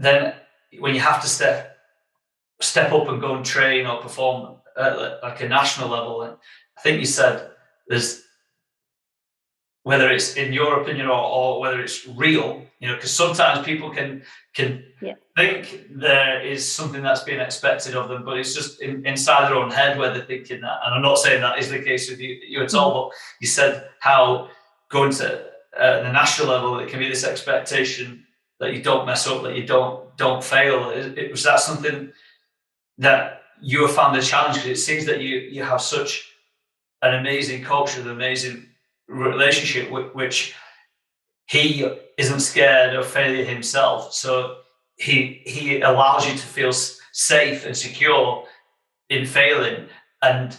have to step up and go and train or perform at like a national level. And I think you said there's, whether it's in your opinion or whether it's real, because sometimes people can think there is something that's being expected of them, but it's just inside their own head where they're thinking that. And I'm not saying that is the case with you at all, but you said how going to the national level, it can be this expectation that you don't mess up, that you don't fail. Was that something that you have found a challenge? Because it seems that you have such an amazing culture, an amazing relationship, which he isn't scared of failure himself. So he allows you to feel safe and secure in failing. And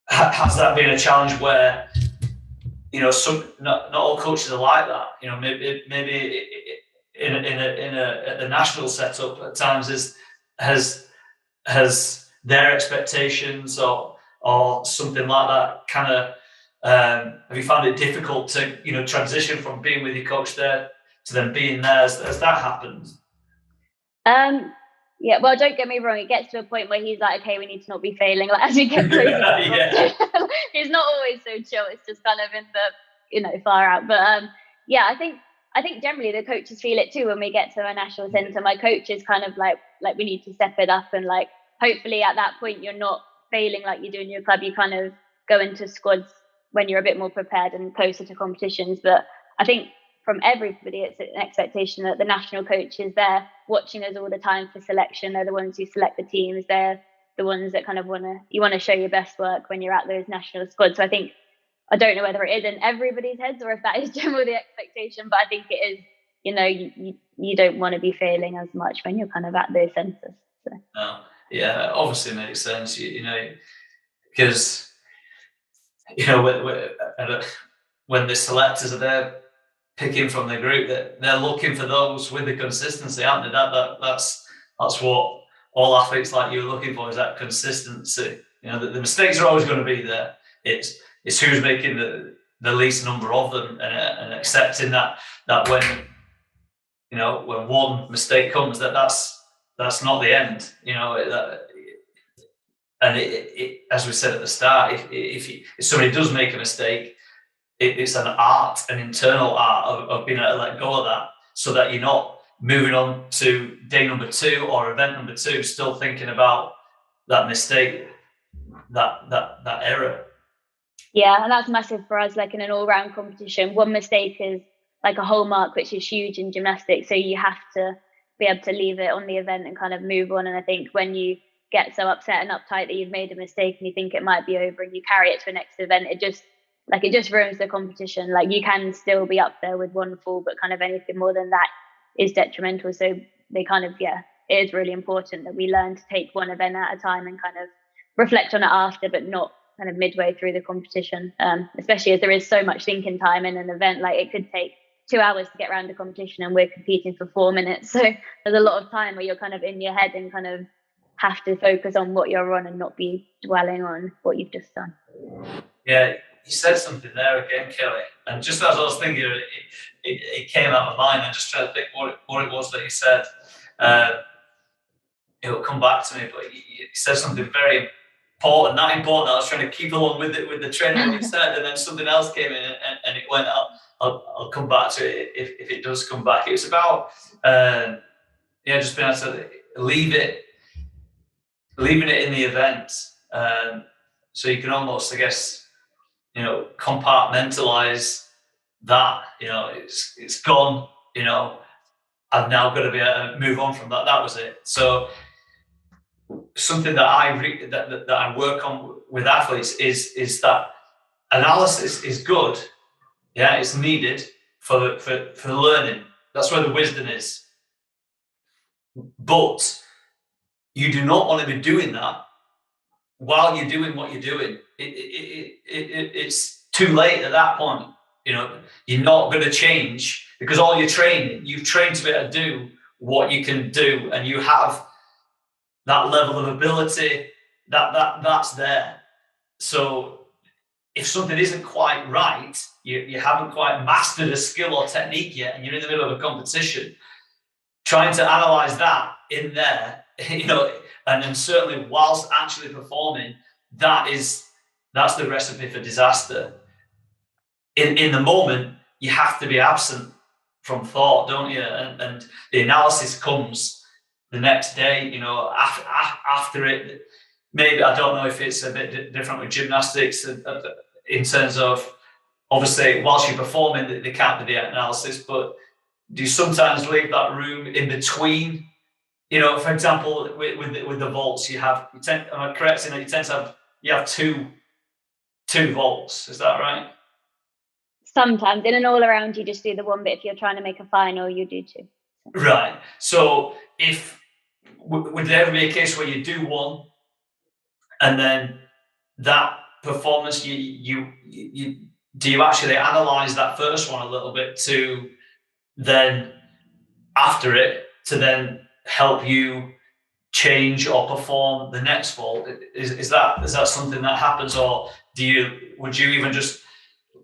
has that been a challenge where, not all coaches are like that? Maybe in a the national setup at times has their expectations or something like that kind of. Have you found it difficult to transition from being with your coach there to then being there? Has that happened? Yeah, well, don't get me wrong, it gets to a point where he's like, okay, we need to not be failing, like as we get closer to he's not always so chill. It's just kind of in the far out. But yeah, I think generally the coaches feel it too when we get to a national centre. My coach is kind of like we need to step it up, and like hopefully at that point you're not failing like you do in your club. You kind of go into squads when you're a bit more prepared and closer to competitions. But I think from everybody, it's an expectation that the national coach is there watching us all the time for selection. They're the ones who select the teams. They're the ones that kind of want to show your best work when you're at those national squads. So I don't know whether it is in everybody's heads or if that is generally the expectation, but I think it is, you don't want to be failing as much when you're kind of at those centres. So. No. Yeah, obviously makes sense, because when the selectors are there picking from the group, that they're looking for those with the consistency, aren't they? That's what all athletes like you are looking for, is that consistency. The mistakes are always going to be there. It's who's making the least number of them, and accepting that when when one mistake comes, that's not the end. And it, as we said at the start, if somebody does make a mistake, it's an internal art of being able to let go of that, so that you're not moving on to day number 2 or event number 2 still thinking about that mistake, that error. Yeah, and that's massive for us. Like in an all-round competition, one mistake is like a whole mark, which is huge in gymnastics. So you have to be able to leave it on the event and kind of move on. And I think when you get so upset and uptight that you've made a mistake and you think it might be over and you carry it to the next event, it just ruins the competition. Like you can still be up there with one fall, but kind of anything more than that is detrimental. So they kind of, it is really important that we learn to take one event at a time and kind of reflect on it after, but not kind of midway through the competition, especially as there is so much thinking time in an event. Like it could take 2 hours to get around a competition and we're competing for 4 minutes. So there's a lot of time where you're kind of in your head and kind of have to focus on what you're on and not be dwelling on what you've just done. Yeah, you said something there again, Kelly, and just as I was thinking, it came out of my mind. I just tried to think what it was that you said. It'll come back to me, but you said something very important. Not important. I was trying to keep along with it with the trend what you said, and then something else came in, and it went up. I'll come back to it if it does come back. It was about just being able to leaving it in the event, so you can almost, I guess, compartmentalize that. It's gone. I've now got to be able to move on from that. That was it. So something that I work on with athletes is that analysis is good. Yeah, it's needed for learning. That's where the wisdom is. But you do not want to be doing that while you're doing what you're doing. It's too late at that point. You're not going to change, because all you've trained to be able to do what you can do, and you have that level of ability that's there. So if something isn't quite right, you haven't quite mastered a skill or technique yet, and you're in the middle of a competition, trying to analyze that in there, and then certainly whilst actually performing, that's the recipe for disaster. In the moment, you have to be absent from thought, don't you? And the analysis comes the next day, after it. Maybe, I don't know if it's a bit different with gymnastics in terms of, obviously, whilst you're performing, they can't be the analysis, but do you sometimes leave that room in between? For example, with the vaults, am I correct in that you have two vaults? Is that right? Sometimes in an all around, you just do the one, but if you're trying to make a final, you do two. Right. So would there ever be a case where you do one, and then that performance, do you actually analyze that first one a little bit to then after it to then help you change or perform the next vault? Is that something that happens, or would you even just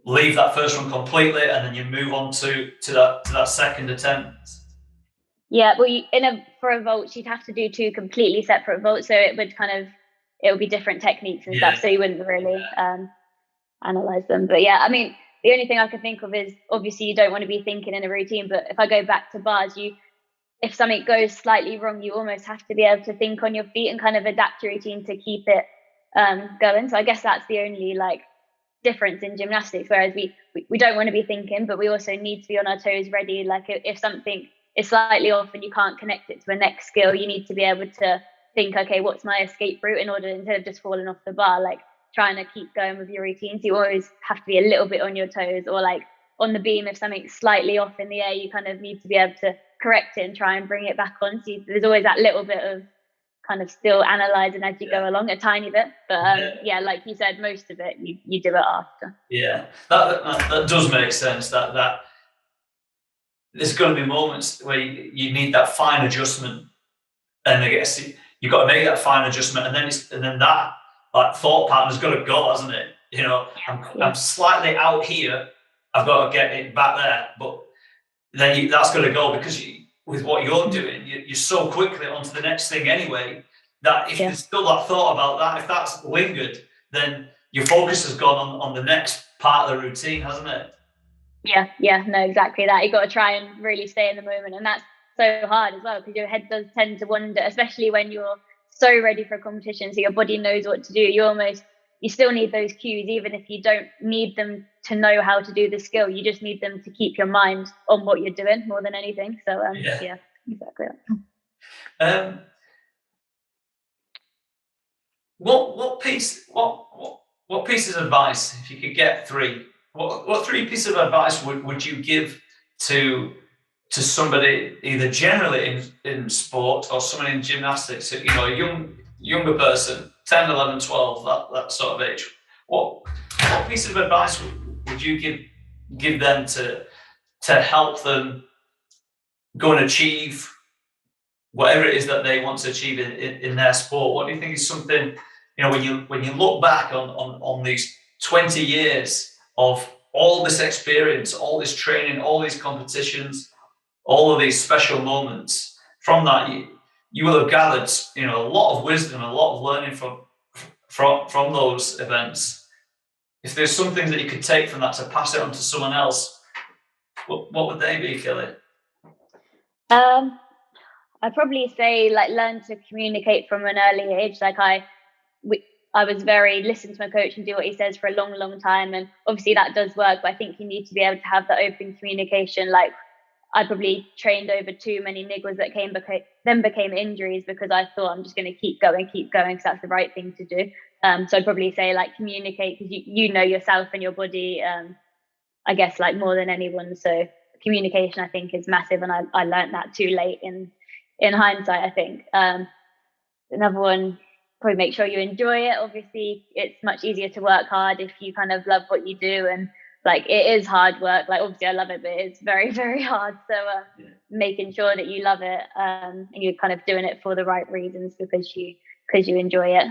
leave that first one completely and then you move on to that second attempt? Yeah, well, for a vault, you'd have to do two completely separate vaults, so it would be different techniques and stuff, so you wouldn't really analyze them. But yeah, I mean, the only thing I can think of is, obviously you don't want to be thinking in a routine, but if I go back to bars, if something goes slightly wrong, you almost have to be able to think on your feet and kind of adapt your routine to keep it going. So I guess that's the only difference in gymnastics, whereas we don't want to be thinking, but we also need to be on our toes ready. If something is slightly off and you can't connect it to a next skill, you need to be able to think, okay, what's my escape route, in order, instead of just falling off the bar, trying to keep going with your routine. So you always have to be a little bit on your toes, or on the beam, if something's slightly off in the air, you kind of need to be able to correct it and try and bring it back on. So there's always that little bit of kind of still analysing as you go along, a tiny bit. But like you said, most of it you do it after. Yeah, that does make sense. That there's going to be moments where you need that fine adjustment, and I guess you've got to make that fine adjustment, and then that thought pattern's got to go, hasn't it? I'm slightly out here, I've got to get it back there, but then that's got to go, because with what you're doing, you're so quickly onto the next thing anyway, that if there's still that thought about that, if that's lingered, then your focus has gone on the next part of the routine, hasn't it? Yeah, no, exactly that. You've got to try and really stay in the moment, and that's so hard as well, because your head does tend to wander, especially when you're so ready for a competition, so your body knows what to do. You still need those cues, even if you don't need them to know how to do the skill. You just need them to keep your mind on what you're doing more than anything. So yeah, exactly that. What pieces of advice, if you could get three, what three pieces of advice would you give to somebody, either generally in sport or someone in gymnastics, a younger person, 10, 11, 12, that sort of age? What piece of advice would you give them to help them go and achieve whatever it is that they want to achieve in their sport? What do you think is something, when you look back on these 20 years of all this experience, all this training, all these competitions, all of these special moments. From that, you will have gathered, a lot of wisdom, a lot of learning from those events. If there's some things that you could take from that to pass it on to someone else, what would they be, Kelly? I'd probably say learn to communicate from an early age. I was very listen to my coach and do what he says for a long, long time. And obviously that does work, but I think you need to be able to have that open communication. I probably trained over too many niggles that then became injuries because I thought I'm just going to keep going because that's the right thing to do. So I'd probably say communicate, because you know yourself and your body, I guess more than anyone. So communication, I think, is massive, and I learned that too late in hindsight, I think. Another one, probably make sure you enjoy it. Obviously, it's much easier to work hard if you kind of love what you do, and it is hard work. Obviously I love it, but it's very, very hard. So making sure that you love it, and you're kind of doing it for the right reasons because you enjoy it.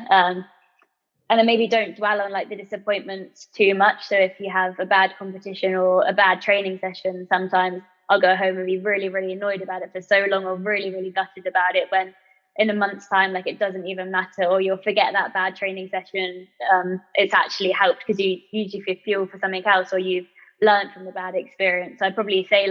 And then maybe don't dwell on the disappointments too much. So if you have a bad competition or a bad training session, sometimes I'll go home and be really, really annoyed about it for so long, or really, really gutted about it, when in a month's time, it doesn't even matter, or you'll forget that bad training session. It's actually helped because you usually feel fuel for something else, or you've learned from the bad experience. So I'd probably say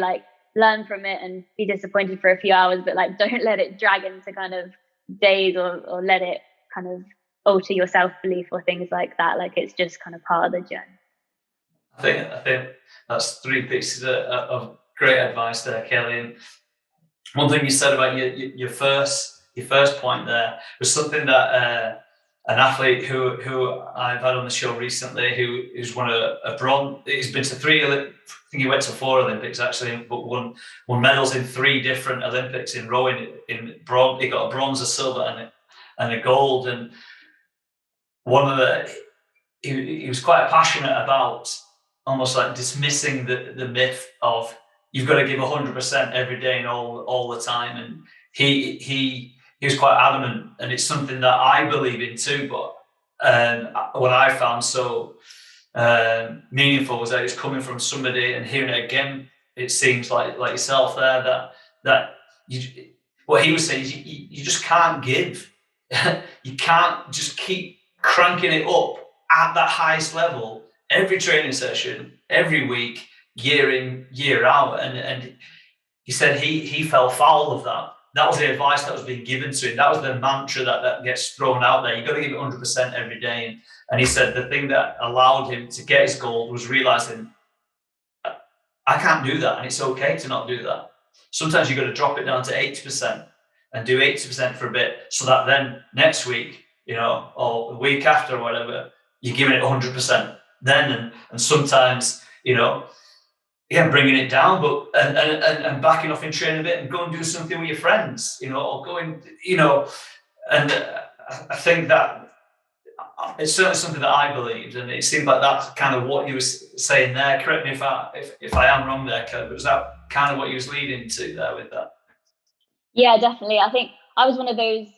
learn from it and be disappointed for a few hours, but don't let it drag into kind of days, or let it kind of alter your self-belief or things like that. It's just kind of part of the journey. I think that's 3 pieces of great advice there, Kelly. And one thing you said about your first point there was something that an athlete who I've had on the show recently, who's won a bronze. He's been to 3. I think he went to 4 Olympics actually, but won medals in 3 different Olympics in rowing. In bronze, he got a bronze, a silver, and a gold. And he was quite passionate about almost dismissing the myth of you've got to give 100% every day and all the time. And he was quite adamant, and it's something that I believe in too. But what I found so meaningful was that it's coming from somebody, and hearing it again, it seems like yourself there, that what he was saying is you just can't give. You can't just keep cranking it up at that highest level every training session, every week, year in, year out. And he said he fell foul of that. That was the advice that was being given to him. That was the mantra that gets thrown out there. You've got to give it 100% every day. And he said the thing that allowed him to get his gold was realizing, I can't do that, and it's okay to not do that. Sometimes you've got to drop it down to 80% and do 80% for a bit, so that then next week, or the week after or whatever, you're giving it 100% then. And sometimes, bringing it down, but and backing off in training a bit and go and do something with your friends, or going, and I think that it's certainly something that I believed, and it seemed like that's kind of what you were saying there. Correct me if I am wrong there, Kev, but was that kind of what you was leading to there with that? Yeah, definitely. I think I was one of those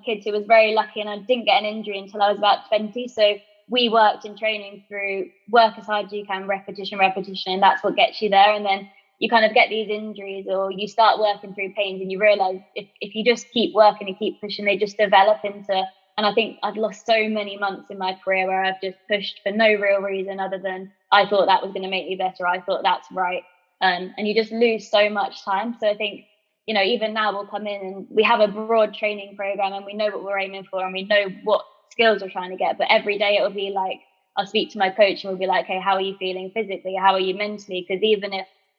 kids who was very lucky, and I didn't get an injury until I was about 20. So we worked in training through work as hard as you can, repetition, and that's what gets you there. And then you kind of get these injuries, or you start working through pains, and you realize if you just keep working and keep pushing, they just develop into. And I think I've lost so many months in my career where I've just pushed for no real reason other than I thought that was going to make me better. I thought that's right. And you just lose so much time. So I think, even now we'll come in and we have a broad training program, and we know what we're aiming for, and we know what skills we're trying to get. But every day it will be I'll speak to my coach and we'll be like, hey, how are you feeling physically? How are you mentally? Because even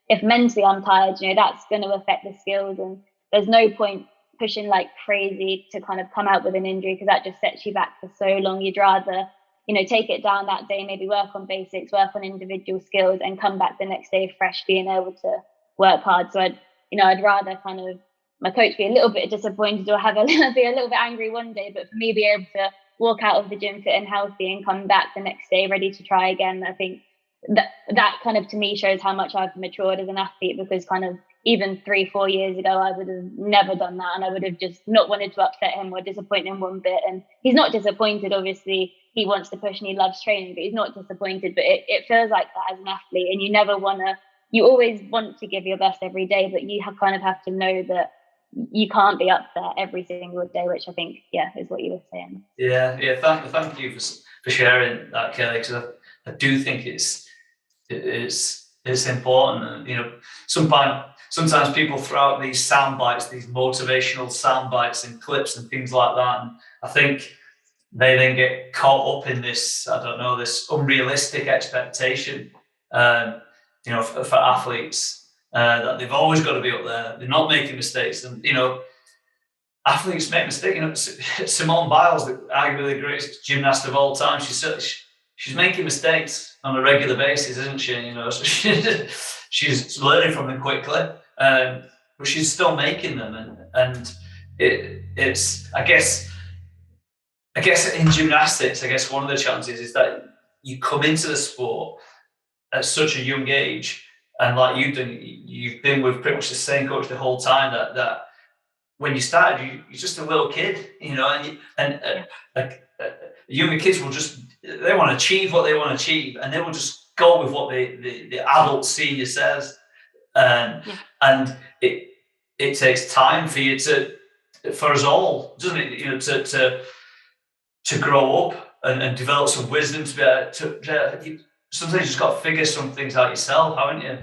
if mentally I'm tired, that's going to affect the skills, and there's no point pushing like crazy to kind of come out with an injury, because that just sets you back for so long. You'd rather, take it down that day, maybe work on basics, work on individual skills, and come back the next day fresh, being able to work hard. So I'd rather kind of my coach be a little bit disappointed or be a little bit angry one day, but for me, be able to walk out of the gym fit and healthy and come back the next day ready to try again. I think that kind of, to me, shows how much I've matured as an athlete, because kind of even 3-4 years ago, I would have never done that, and I would have just not wanted to upset him or disappoint him one bit. And he's not disappointed, obviously. he wants to push and he loves training, but he's not disappointed. But it feels like that as an athlete, and you always want to give your best every day, but you kind of have to know that you can't be up there every single day, which I think, is what you were saying. Yeah. Thank you for sharing that, Kelly, because I do think it's important. And, sometimes people throw out these sound bites, these motivational sound bites and clips and things like that. And I think they then get caught up in this, this unrealistic expectation, for athletes, that they've always got to be up there. They're not making mistakes. And, athletes make mistakes. Simone Biles, arguably the greatest gymnast of all time, she's making mistakes on a regular basis, isn't she? She's learning from them quickly, but she's still making them. And it's I guess in gymnastics, one of the challenges is that you come into the sport at such a young age, and like you've been with pretty much the same coach the whole time. That when you started, you're just a little kid, younger kids they want to achieve what they want to achieve, and they will just go with what the adult senior says, and it takes time for you for us all, doesn't it? To grow up and develop some wisdom to be able to. Sometimes you just got to figure some things out yourself, haven't you?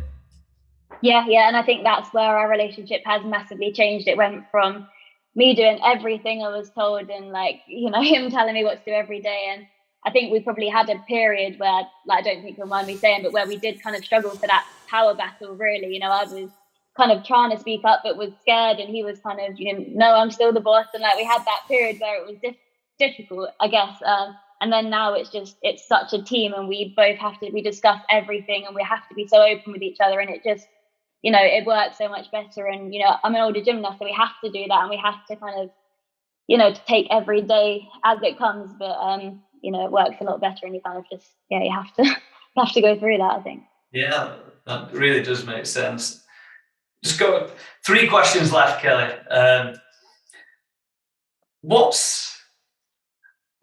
Yeah, and I think that's where our relationship has massively changed. It went from me doing everything I was told, and him telling me what to do every day. And I think we probably had a period where, I don't think you'll mind me saying, but where we did kind of struggle for that power battle, really. I was kind of trying to speak up, but was scared, and he was kind of, no, I'm still the boss. And we had that period where it was difficult, I guess. And then now it's such a team, and we discuss everything, and we have to be so open with each other, and it just, it works so much better. And, I'm an older gymnast, so we have to do that, and we have to kind of, to take every day as it comes. But, it works a lot better, and you kind of just, you have to go through that, I think. Yeah, that really does make sense. Just got 3 questions left, Kelly. What's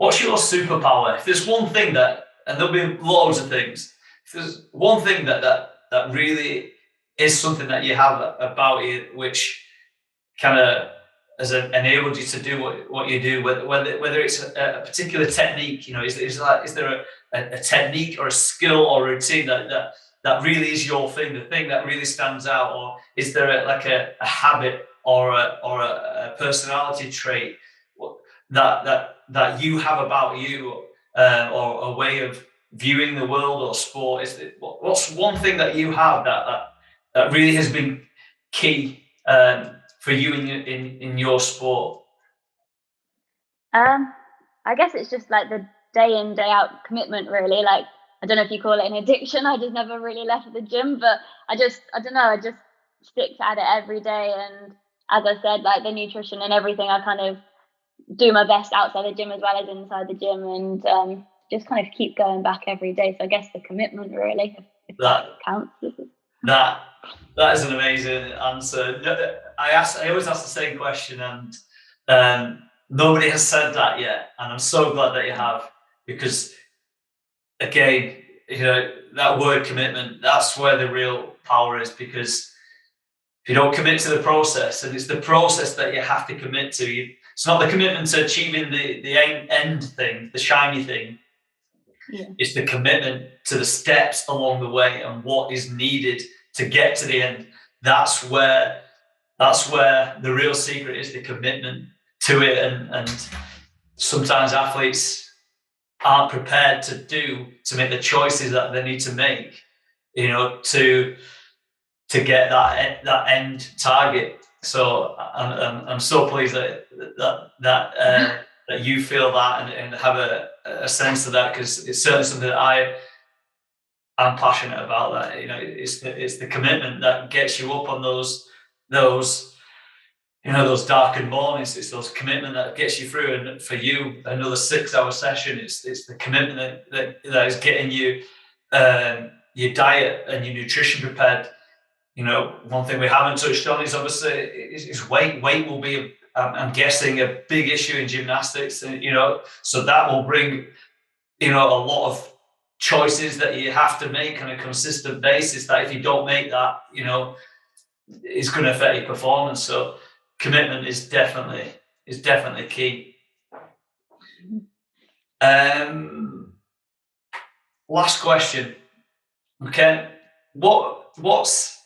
your superpower? If there's one thing and there'll be loads of things, if there's one thing that really is something that you have about you, which kind of has enabled you to do what you do, whether it's a particular technique, is there a technique or a skill or a routine that really is your thing, the thing that really stands out, or is there a habit or a personality trait that you have about you, or a way of viewing the world or sport? What's one thing that you have that really has been key for you in your sport? I guess it's just the day in, day out commitment, really. I don't know if you call it an addiction. I just never really left the gym, but I don't know, I just stick at it every day. And as I said, the nutrition and everything, I kind of do my best outside the gym as well as inside the gym, and just kind of keep going back every day. So I guess the commitment, really, if that counts. That is an amazing answer. I always ask the same question, and nobody has said that yet, and I'm so glad that you have, because again, that word commitment, that's where the real power is, because if you don't commit to the process, and it's the process that you have to commit to, it's not the commitment to achieving the end thing, the shiny thing. Yeah. It's the commitment to the steps along the way and what is needed to get to the end. That's where the real secret is, the commitment to it. And sometimes athletes aren't prepared to make the choices that they need to make, to get that end target. So I'm so pleased that you feel that and have a sense of that, because it's certainly something that I'm passionate about. That it's the commitment that gets you up on those darkened mornings. It's those commitment that gets you through. And for you, another 6-hour session. It's the commitment that is getting you your diet and your nutrition prepared. One thing we haven't touched on is obviously is weight. Weight will be, I'm guessing, a big issue in gymnastics, and so that will bring a lot of choices that you have to make on a consistent basis, that if you don't make that, it's going to affect your performance. So commitment is definitely key. Last question. Okay, what's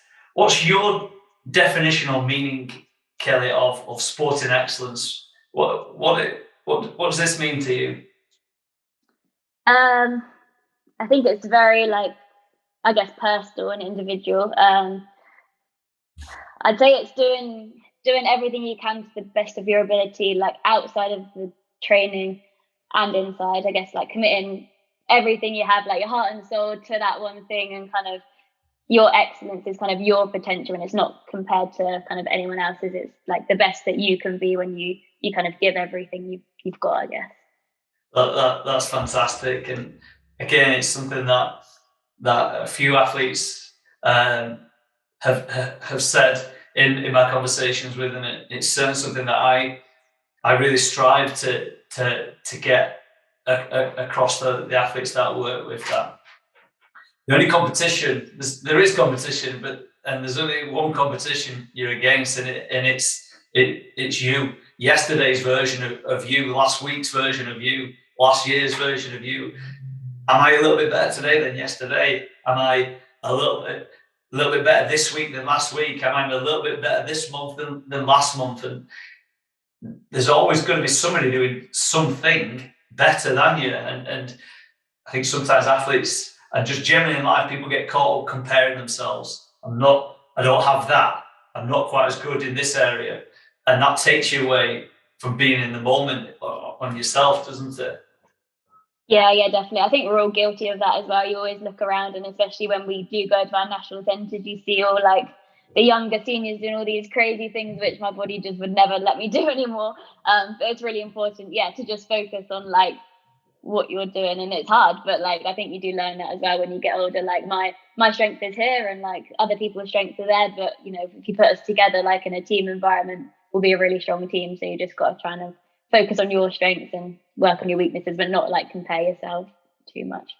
your definition or meaning, Kelly, of sporting excellence? What does this mean to you? I think it's very personal and individual. I'd say it's doing everything you can to the best of your ability, like outside of the training and inside. I guess like committing everything you have, like your heart and soul, to that one thing, and kind of your excellence is kind of your potential, and it's not compared to kind of anyone else's. It's like the best that you can be when you kind of give everything you've got, I guess. That's fantastic, and again, it's something that a few athletes have said in my conversations with them. It's certainly something that I really strive to get across the athletes that I work with. That the only competition, there is competition, and there's only one competition you're against, and it's you. Yesterday's version of you, last week's version of you, last year's version of you. Am I a little bit better today than yesterday? Am I a little bit better this week than last week? Am I a little bit better this month than last month? And there's always going to be somebody doing something better than you. And I think sometimes athletes, and just generally in life, people get caught up comparing themselves. I don't have that. I'm not quite as good in this area. And that takes you away from being in the moment on yourself, doesn't it? Yeah, definitely. I think we're all guilty of that as well. You always look around, and especially when we do go to our national centres, you see all like the younger seniors doing all these crazy things, which my body just would never let me do anymore. But it's really important, to just focus on like what you're doing, and it's hard, but like I think you do learn that as well when you get older. Like my strength is here, and like other people's strengths are there. But if you put us together like in a team environment, we'll be a really strong team. So you just got to try and focus on your strengths and work on your weaknesses, but not like compare yourself too much.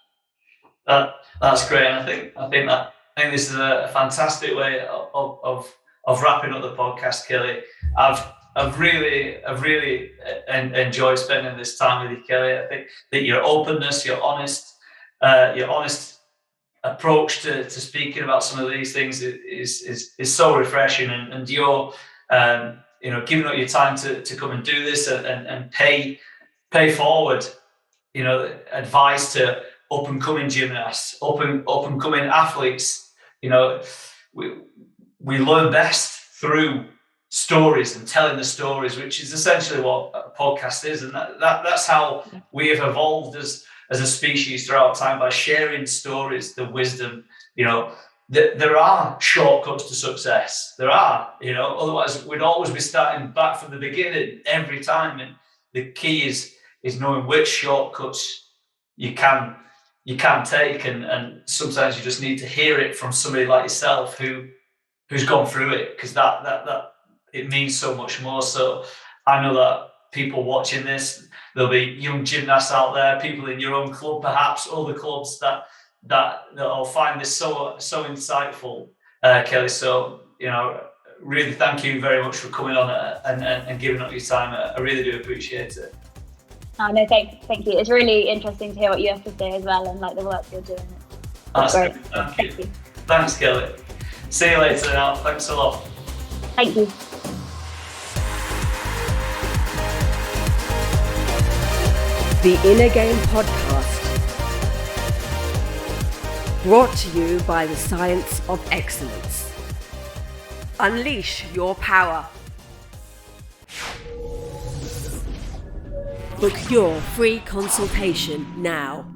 That's great. And I think this is a fantastic way of wrapping up the podcast, Kelly. I've really enjoyed spending this time with you, Kelly. I think that your openness, your honest approach to speaking about some of these things is so refreshing, and you're giving up your time to come and do this and pay forward, advice to up and coming gymnasts, up and coming athletes. We learn best through stories and telling the stories, which is essentially what a podcast is, and that's how we have evolved as a species throughout time, by sharing stories, the wisdom. There are shortcuts to success. There are, otherwise we'd always be starting back from the beginning every time. And the key is knowing which shortcuts you can take, and sometimes you just need to hear it from somebody like yourself who's gone through it, because that it means so much more. So I know that people watching this, there'll be young gymnasts out there, people in your own club, perhaps other clubs that'll find this so insightful, Kelly. So really thank you very much for coming on and giving up your time. I really do appreciate it. Oh no, thank you. It's really interesting to hear what you have to say as well, and like the work you're doing. That's great. Thank you. Thanks, Kelly. See you later now. Thanks a lot. Thank you. The Inner Game Podcast, brought to you by the Science of Excellence. Unleash your power. Book your free consultation now